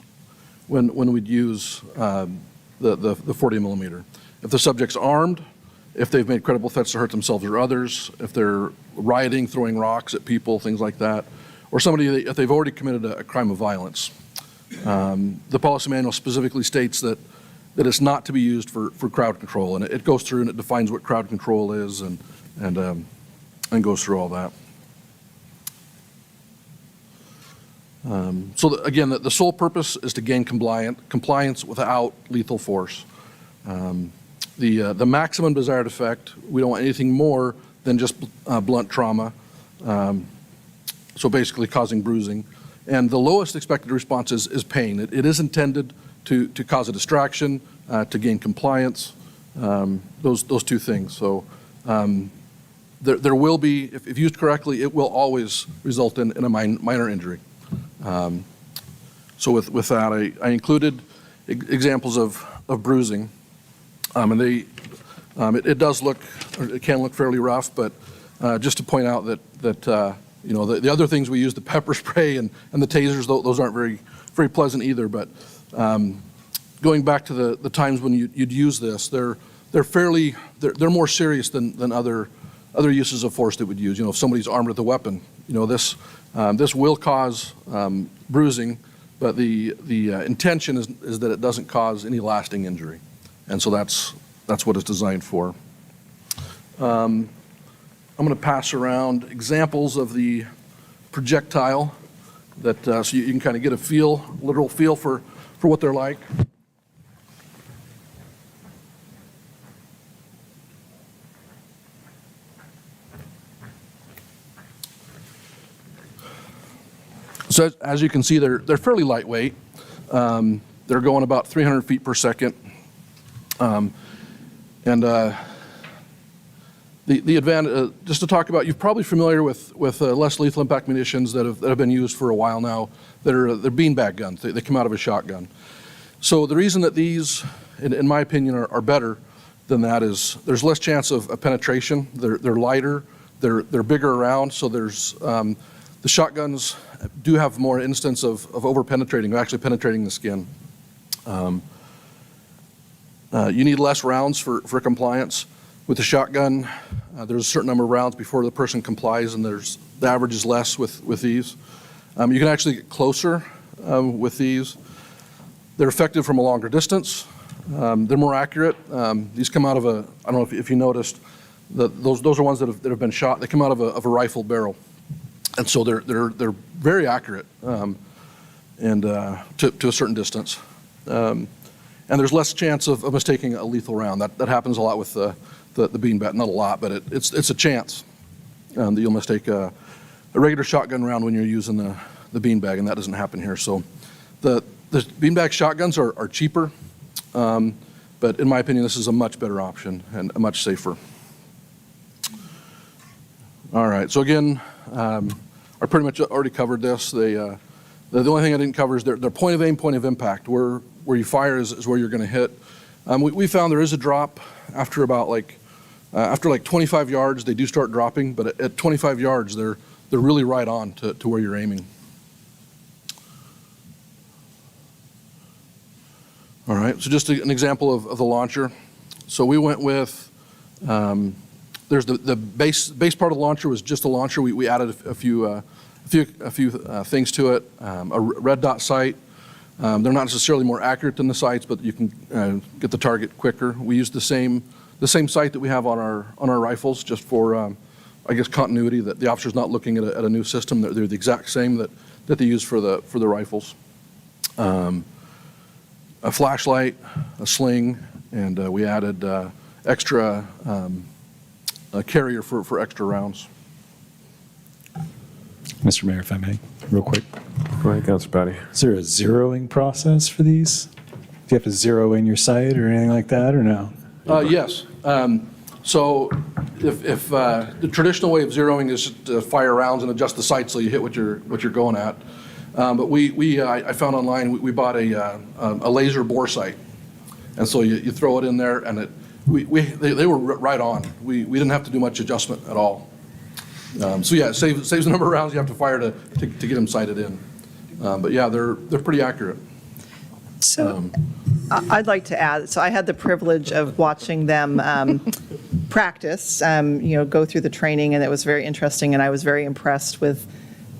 when we'd use the 40 millimeter. If the subject's armed, if they've made credible threats to hurt themselves or others, if they're rioting, throwing rocks at people, things like that, or if they've already committed a crime of violence. The policy manual specifically states that it's not to be used for crowd control, and it goes through and it defines what crowd control is and goes through all that. So again, the sole purpose is to gain compliance without lethal force. The maximum desired effect, we don't want anything more than just blunt trauma, so basically causing bruising. And the lowest expected response is pain. It is intended to cause a distraction, to gain compliance, those two things. So there will be, if used correctly, it will always result in a minor injury. So with that, I included examples of bruising, and it does look, or it can look fairly rough, but just to point out that you know, the other things we use, the pepper spray and the tasers, those aren't very pleasant either. But going back to the times when you'd use this, they're more serious than other uses of force that would use. You know, if somebody's armed with a weapon, you know, this will cause bruising, but the intention is that it doesn't cause any lasting injury, and so that's what it's designed for. I'm going to pass around examples of the projectile that so you can kind of get a literal feel for what they're like. So as you can see, they're fairly lightweight. They're going about 300 feet per second. The advantage, just to talk about, you're probably familiar with less lethal impact munitions that have been used for a while now. They're beanbag guns. They come out of a shotgun. So the reason that these, in my opinion, are better than that is there's less chance of penetration. They're lighter. They're bigger around. So there's the shotguns do have more instance of over penetrating, actually penetrating the skin. You need less rounds for compliance. With the shotgun, there's a certain number of rounds before the person complies, and the average is less with these. You can actually get closer with these. They're effective from a longer distance. They're more accurate. These come out of I don't know if you noticed, those are ones that have been shot. They come out of a rifle barrel, and so they're very accurate and to a certain distance. And there's less chance of mistaking a lethal round. That happens a lot with the beanbag, not a lot, but it's a chance that you'll mistake a regular shotgun round when you're using the beanbag, and that doesn't happen here. So the beanbag shotguns are cheaper, but in my opinion, this is a much better option and much safer. All right, so again, I pretty much already covered this. The only thing I didn't cover is their point of aim, point of impact. Where you fire is where you're going to hit. We found there is a drop after about after 25 yards. They do start dropping, but at 25 yards, they're really right on to where you're aiming. All right, so just an example of the launcher. So we went with there's the base part of the launcher was just a launcher. We added a few things to it. A red dot sight. They're not necessarily more accurate than the sights, but you can get the target quicker. We used the same sight that we have on our rifles, just for I guess continuity, that the officer's not looking at a new system. They're the exact same that they use for the rifles. A flashlight, a sling, and we added extra a carrier for extra rounds. Mr. Mayor, if I may, real quick. Go ahead, Councilor Patty. Is there a zeroing process for these? Do you have to zero in your sight or anything like that, or no? Yes. So if the traditional way of zeroing is to fire rounds and adjust the sight so you hit what you're going at. But I found online, we bought a laser bore sight. And so you throw it in there, and they were right on. We didn't have to do much adjustment at all. So yeah, it saves the number of rounds you have to fire to get them sighted in. But yeah, they're pretty accurate. So I'd like to add, so I had the privilege of watching them practice, go through the training, and it was very interesting, and I was very impressed with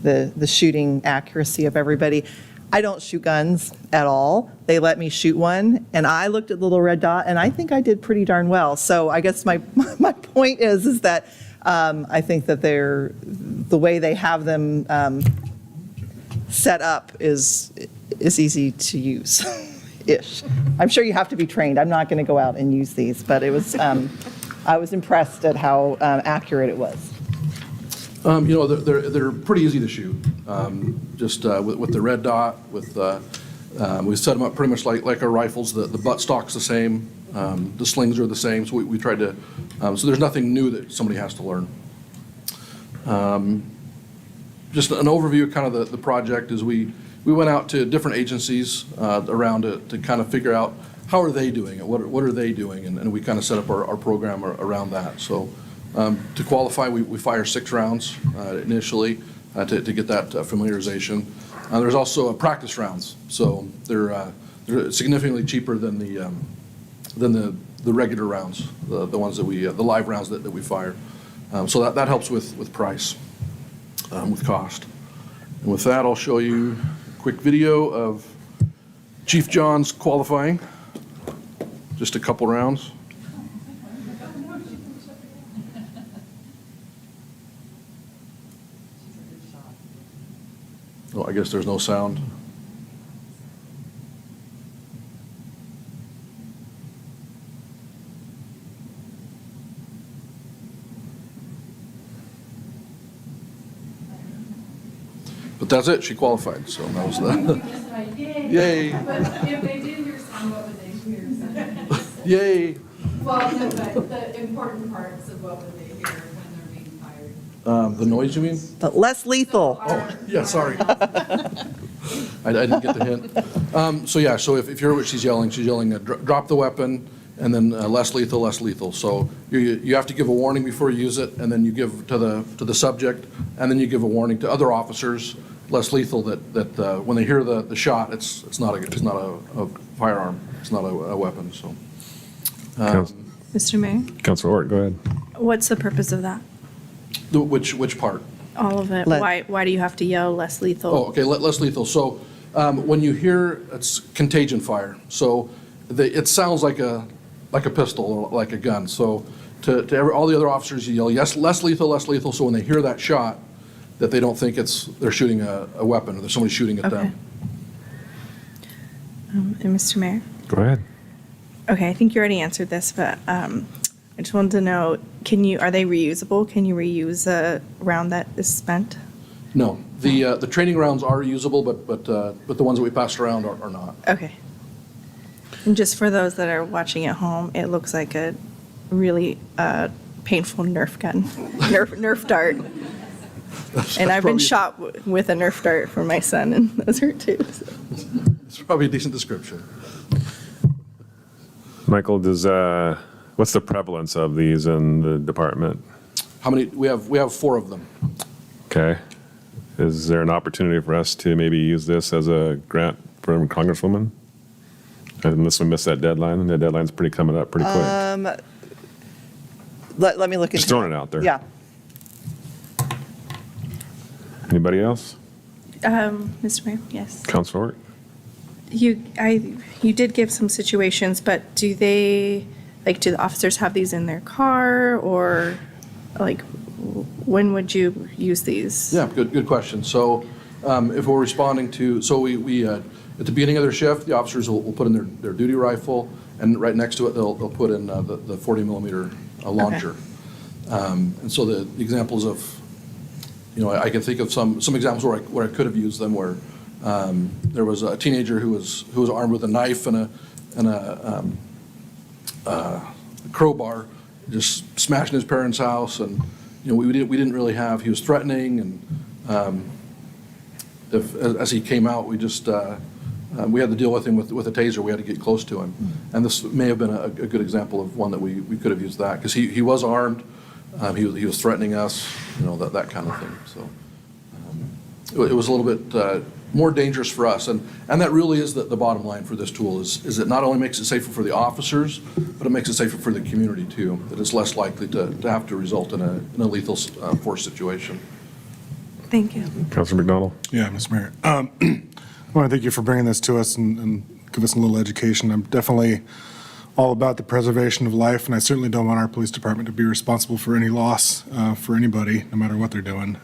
the shooting accuracy of everybody. I don't shoot guns at all. They let me shoot one, and I looked at the little red dot, and I think I did pretty darn well. So I guess my point is that I think that the way they have them set up is easy to use, ish. I'm sure you have to be trained. I'm not going to go out and use these, but it was. I was impressed at how accurate it was. They're pretty easy to shoot. Just with the red dot, we set them up pretty much like our rifles. The butt stock's the same. The slings are the same. So we tried to. So there's nothing new that somebody has to learn. Just an overview of kind of the project is we went out to different agencies around to kind of figure out how are they doing it, what are they doing, and we kind of set up our program around that. So To qualify, we fire 6 rounds initially to get that familiarization. There's also practice rounds, so they're significantly cheaper than the regular rounds, the ones that the live rounds that we fire. So that helps with price, with cost. And with that, I'll show you a quick video of Chief John's qualifying. Just a couple rounds. Oh, I guess there's no sound. But that's it, she qualified, so that was that. Yay. But if they did hear sound, what would they hear? Yay. Well, no, but the important parts of what would they hear when they're being fired? The noise, you mean? But less lethal. Oh, yeah, sorry. I didn't get the hint. So if you hear what she's yelling, drop the weapon, and then less lethal, less lethal. So you have to give a warning before you use it, and then you give to the subject, and then you give a warning to other officers, less lethal, that when they hear the shot, it's not a firearm, it's not a weapon. So. Mr. Mayor, Councilor Ort, go ahead. what's the purpose of that? Which part? All of it. Why do you have to yell less lethal? Oh, okay, less lethal. So when you hear, it's contagion fire. So it sounds like a pistol or like a gun. So to all the other officers, you yell, yes, less lethal, less lethal. So when they hear that shot, that they don't think they're shooting a weapon or there's somebody shooting at them. And Mr. Mayor? Go ahead. Okay, I think you already answered this, but I just wanted to know, are they reusable? Can you reuse a round that is spent? No, the training rounds are usable, but the ones that we passed around are not. Okay. And just for those that are watching at home, it looks like a really painful Nerf gun, Nerf dart. And I've been shot with a Nerf dart for my son, and those hurt too. So. It's probably a decent description. Michael, what's the prevalence of these in the department? How many? We have 4 of them. Okay. Is there an opportunity for us to maybe use this as a grant from Congresswoman? Unless we miss that deadline, and the deadline's coming up pretty quick. Let me look into Just throwing it out there. Yeah. Anybody else? Mr. Mayor, yes. Councilor Ort? You did give some situations, but do the officers have these in their car, or when would you use these? Yeah, good question. So if we're responding to, we at the beginning of their shift, the officers will put in their duty rifle, and right next to it, they'll put in the 40 millimeter launcher. Okay. And so the examples of, I can think of some examples where I could have used them, where there was a teenager who was armed with a knife and a crowbar, just smashing his parents' house, and we didn't really have. He was threatening, and as he came out, we had to deal with him with a taser. We had to get close to him, and this may have been a good example of one that we could have used that, because he was armed. He was threatening us, that kind of thing. So it was a little bit more dangerous for us, and that really is the bottom line for this tool. Is it not only makes it safer for the officers, but it makes it safer for the community too. That it's less likely to have to result in a lethal force situation. Thank you. Councilor McDonald? Yeah, Mr. Mayor. I want to thank you for bringing this to us and give us a little education. I'm definitely all about the preservation of life, and I certainly don't want our police department to be responsible for any loss for anybody, no matter what they're doing.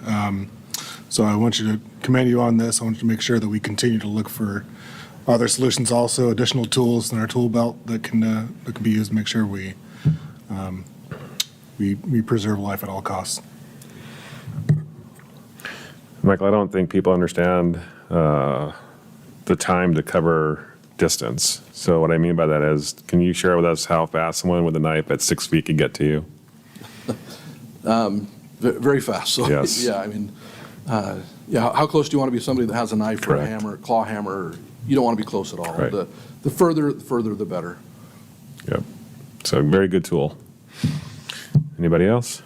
So I want you to commend you on this. I want you to make sure that we continue to look for other solutions, also additional tools in our tool belt that can be used to make sure we preserve life at all costs. Michael, I don't think people understand the time to cover distance. So what I mean by that is, can you share with us how fast someone with a knife at 6 feet can get to you? Very fast. So, yes. Yeah, I mean, how close do you want to be somebody that has a knife Correct. or a claw hammer? You don't want to be close at all. Right. The further, the better. Yep. So very good tool. Anybody else?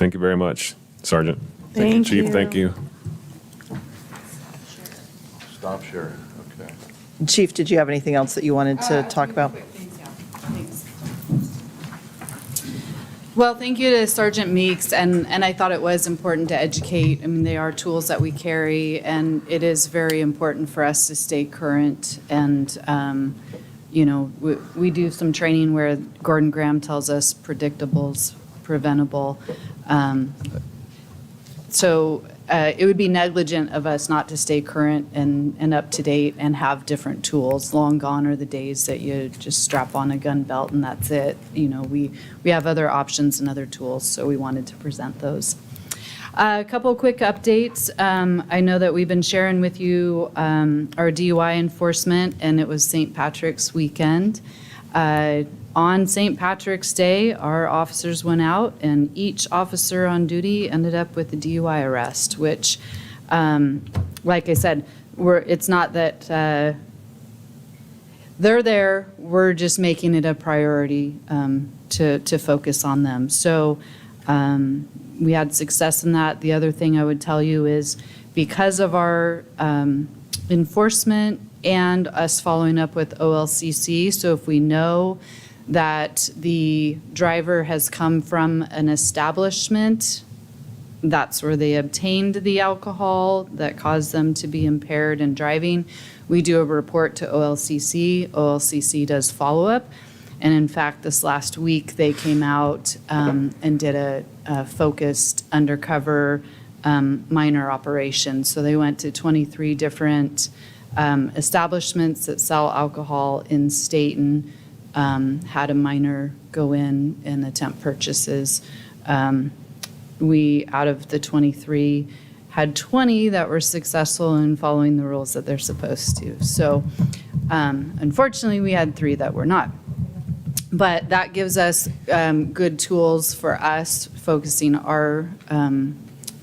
Thank you very much, Sergeant. Thank Chief, you. thank you. Stop share, okay. Chief, did you have anything else that you wanted to talk about? Well, thank you to Sergeant Meeks, and I thought it was important to educate. I mean, they are tools that we carry, and it is very important for us to stay current. And, you know, we do some training where Gordon Graham tells us predictable's preventable. So it would be negligent of us not to stay current and up to date and have different tools. Long gone are the days that you just strap on a gun belt and that's it. You know, we have other options and other tools, so we wanted to present those. A couple quick updates. I know that we've been sharing with you our DUI enforcement, and it was St. Patrick's weekend. On St. Patrick's Day, our officers went out, and each officer on duty ended up with a DUI arrest, which, like I said, it's not that they're there, we're just making it a priority to focus on them. So we had success in that. The other thing I would tell you is because of our enforcement and us following up with OLCC, so if we know that the driver has come from an establishment, that's where they obtained the alcohol that caused them to be impaired in driving, we do a report to OLCC. OLCC does follow-up. And in fact, this last week, they came out and did a focused undercover minor operation. So they went to 23 different establishments that sell alcohol in Stayton, had a minor go in and attempt purchases. We, out of the 23, had 20 that were successful in following the rules that they're supposed to. So unfortunately, we had 3 that were not. But that gives us good tools for us focusing our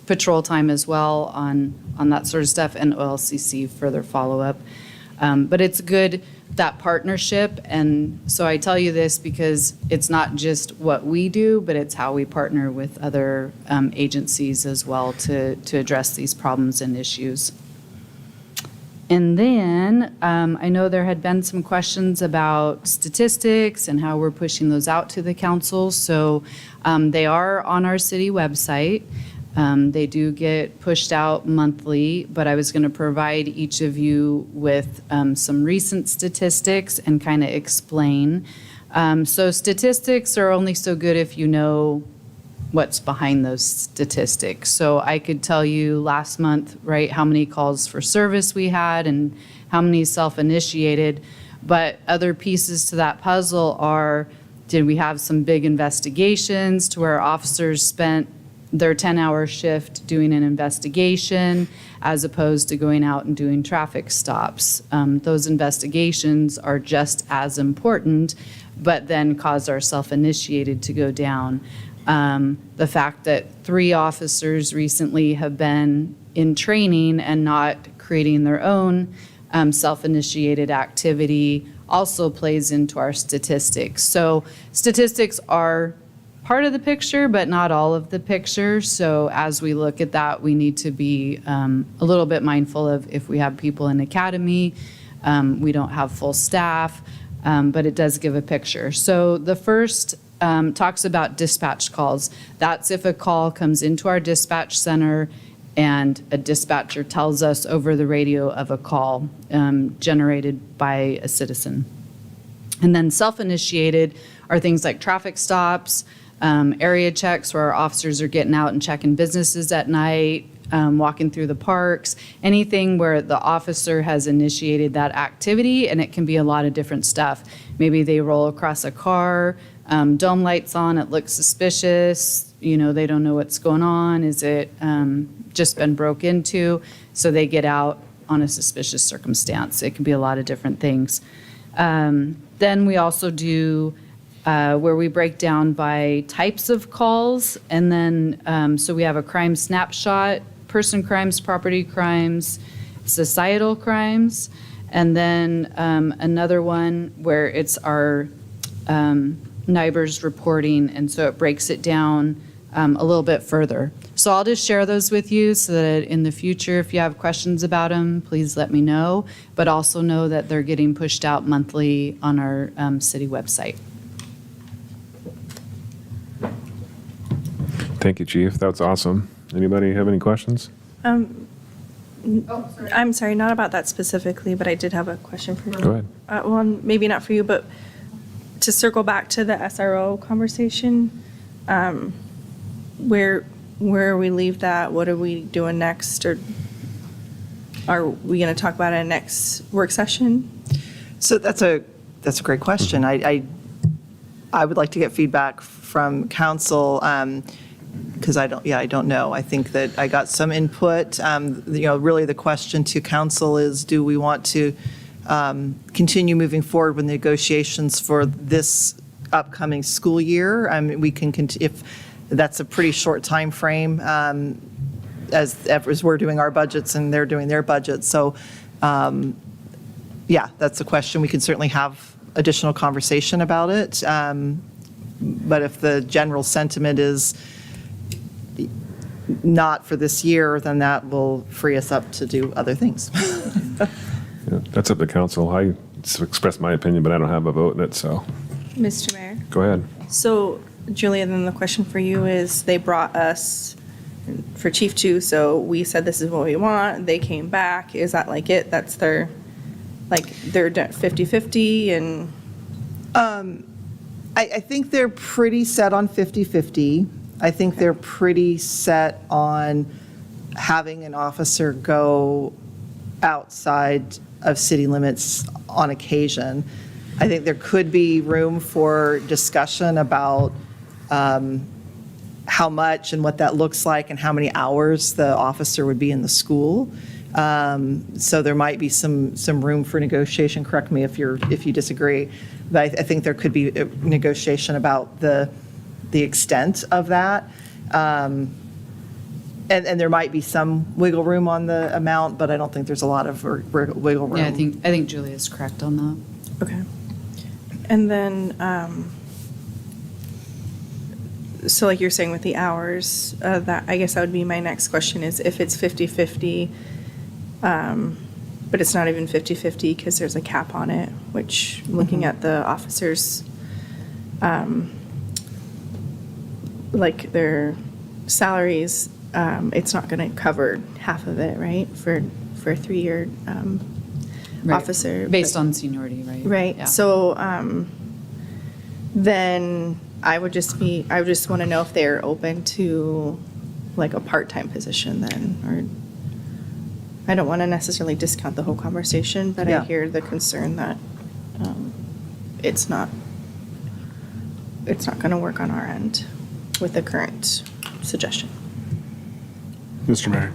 patrol time as well on that sort of stuff, and OLCC further follow-up. But it's good, that partnership, and so I tell you this because it's not just what we do, but it's how we partner with other agencies as well to address these problems and issues. And then I know there had been some questions about statistics and how we're pushing those out to the council. So they are on our city website. They do get pushed out monthly, but I was going to provide each of you with some recent statistics and kind of explain. So statistics are only so good if you know what's behind those statistics. So I could tell you last month, right, how many calls for service we had and how many self-initiated, but other pieces to that puzzle are, did we have some big investigations to where officers spent their 10-hour shift doing an investigation as opposed to going out and doing traffic stops? Those investigations are just as important, but then cause our self-initiated to go down. The fact that 3 officers recently have been in training and not creating their own self-initiated activity also plays into our statistics. So statistics are part of the picture, but not all of the picture. So as we look at that, we need to be a little bit mindful of if we have people in academy, we don't have full staff, but it does give a picture. So the first talks about dispatch calls. That's if a call comes into our dispatch center and a dispatcher tells us over the radio of a call generated by a citizen. And then self-initiated are things like traffic stops, area checks where our officers are getting out and checking businesses at night, walking through the parks, anything where the officer has initiated that activity, and it can be a lot of different stuff. Maybe they roll across a car, dome lights on, it looks suspicious, you know, they don't know what's going on, is it just been broke into? So they get out on a suspicious circumstance. It can be a lot of different things. Then we also do where we break down by types of calls, and then so we have a crime snapshot, person crimes, property crimes, societal crimes, and then another one where it's our neighbors reporting, and so it breaks it down a little bit further. So I'll just share those with you so that in the future, if you have questions about them, please let me know. But also know that they're getting pushed out monthly on our city website. Thank you, Chief. That's awesome. Anybody have any questions? I'm sorry, not about that specifically, but I did have a question for you. Go ahead. Well, maybe not for you, but to circle back to the SRO conversation, where we leave that, what are we doing next? Or are we going to talk about it in next work session? So that's a great question. I would like to get feedback from council, because I don't know. I think that I got some input. Really the question to council is, do we want to continue moving forward with negotiations for this upcoming school year? We can, if that's a pretty short time frame, as we're doing our budgets and they're doing their budgets. So, that's a question. We can certainly have additional conversation about it. But if the general sentiment is not for this year, then that will free us up to do other things. Yeah, that's up to council. I express my opinion, but I don't have a vote in it, so Mr. Mayor? go ahead. So, Julia, then the question for you is, they brought us for Chief 2, so we said this is what we want, they came back, is that like it? That's they're 50-50 and? I think they're pretty set on 50-50. I think they're pretty set on having an officer go outside of city limits on occasion. I think there could be room for discussion about how much and what that looks like and how many hours the officer would be in the school. So there might be some room for negotiation. Correct me if you disagree, but I think there could be a negotiation about the extent of that. And there might be some wiggle room on the amount, but I don't think there's a lot of wiggle room. Yeah, I think Julia is correct on that. Okay. And then, so like you're saying with the hours, that, I guess that would be my next question is if it's 50-50, but it's not even 50-50 because there's a cap on it, which looking at the officers, like their salaries, it's not going to cover half of it, right? For a 3-year Right. officer. Based on seniority, right? Right. Yeah. So then I would just want to know if they're open to like a part-time position then, or I don't want to necessarily discount the whole conversation, but Yeah. I hear the concern that it's not going to work on our end with the current suggestion. Mr. Mayor,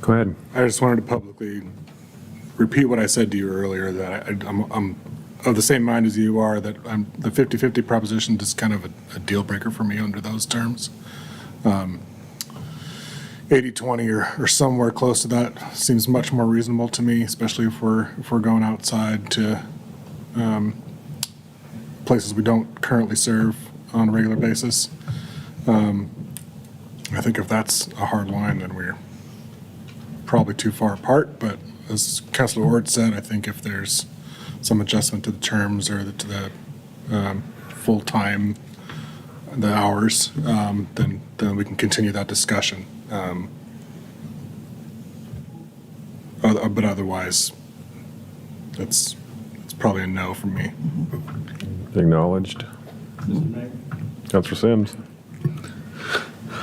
Go ahead. I just wanted to publicly repeat what I said to you earlier, that I'm of the same mind as you are, that the 50-50 proposition is kind of a deal breaker for me under those terms. 80-20 or somewhere close to that seems much more reasonable to me, especially if we're going outside to places we don't currently serve on a regular basis. I think if that's a hard line, then we're probably too far apart, but as Councilor Ord said, I think if there's some adjustment to the terms or to the full-time, the hours, then we can continue that discussion. But otherwise, it's probably a no from me. Acknowledged. Councilor Sims.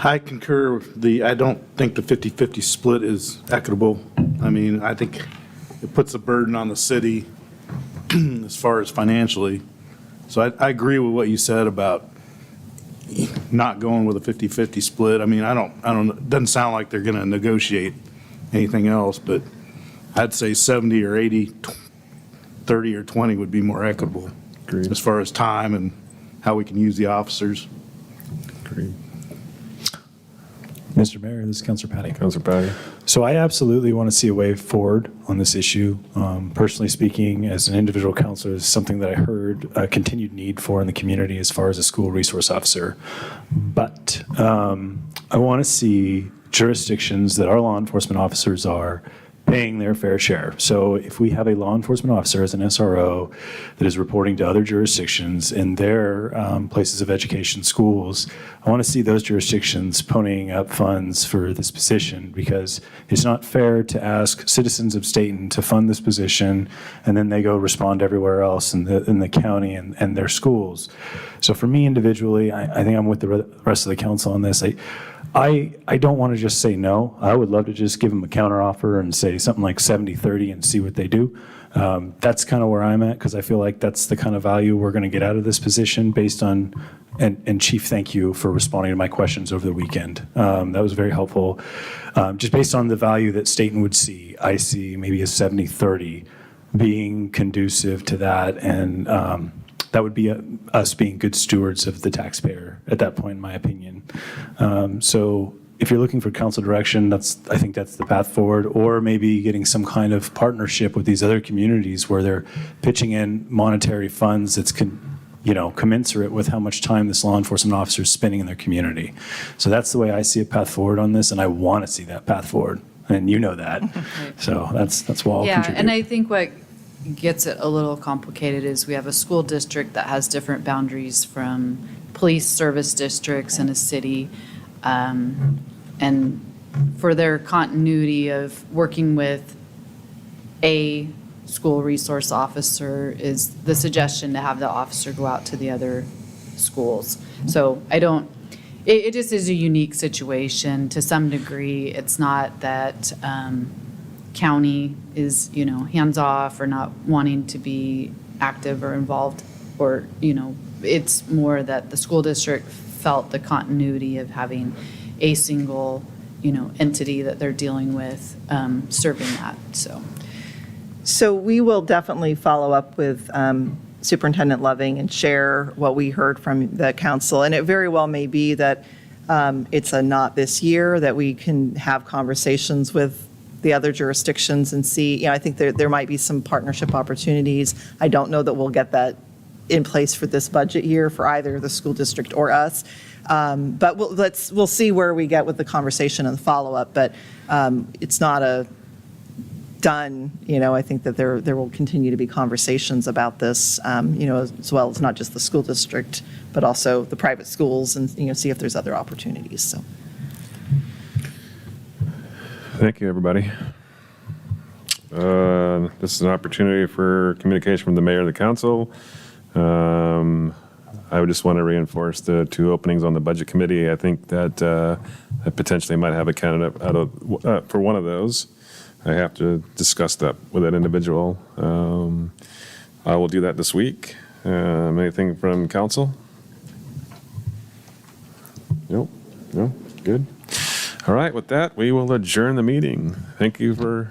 I concur I don't think the 50-50 split is equitable. I mean, I think it puts a burden on the city as far as financially. So I agree with what you said about not going with a 50-50 split. I mean, I don't, it doesn't sound like they're going to negotiate anything else, but I'd say 70 or 80, 30 or 20 would be more equitable. Agreed. As far as time and how we can use the officers. Agreed. Mr. Mayor, this is Councilor Patty. Councilor Patty. So I absolutely want to see a way forward on this issue. Personally speaking, as an individual counselor, is something that I heard a continued need for in the community as far as a school resource officer. But I want to see jurisdictions that our law enforcement officers are paying their fair share. So if we have a law enforcement officer as an SRO that is reporting to other jurisdictions in their places of education, schools, I want to see those jurisdictions ponying up funds for this position, because it's not fair to ask citizens of Stayton to fund this position and then they go respond everywhere else in the county and their schools. So for me individually, I think I'm with the rest of the council on this. I don't want to just say no. I would love to just give them a counteroffer and say something like 70-30 and see what they do. That's kind of where I'm at, because I feel like that's the kind of value we're going to get out of this position based on, and Chief, thank you for responding to my questions over the weekend. That was very helpful. Just based on the value that Stayton would see, I see maybe a 70-30 being conducive to that, and that would be us being good stewards of the taxpayer at that point, in my opinion. So if you're looking for council direction, I think that's the path forward, or maybe getting some kind of partnership with these other communities where they're pitching in monetary funds that's commensurate with how much time this law enforcement officer is spending in their community. So that's the way I see a path forward on this, and I want to see that path forward, and you know that. So that's what I'll contribute. Yeah, and I think what gets it a little complicated is we have a school district that has different boundaries from police service districts in a city. And for their continuity of working with a school resource officer is the suggestion to have the officer go out to the other schools. So it just is a unique situation to some degree. It's not that county is, hands off or not wanting to be active or involved, or, it's more that the school district felt the continuity of having a single, entity that they're dealing with serving that, so. So we will definitely follow up with Superintendent Loving and share what we heard from the council. And it very well may be that it's a not this year, that we can have conversations with the other jurisdictions and see, I think there might be some partnership opportunities. I don't know that we'll get that in place for this budget year for either the school district or us. But we'll see where we get with the conversation and the follow-up. But it's not a done, I think that there will continue to be conversations about this, as well as not just the school district, but also the private schools, and, see if there's other opportunities, so. Thank you, everybody. This is an opportunity for communication from the mayor and the council. I would just want to reinforce the 2 openings on the budget committee. I think that I potentially might have a candidate for one of those. I have to discuss that with that individual. I will do that this week. Anything from council? Nope. No? Good. All right, with that, we will adjourn the meeting. Thank you for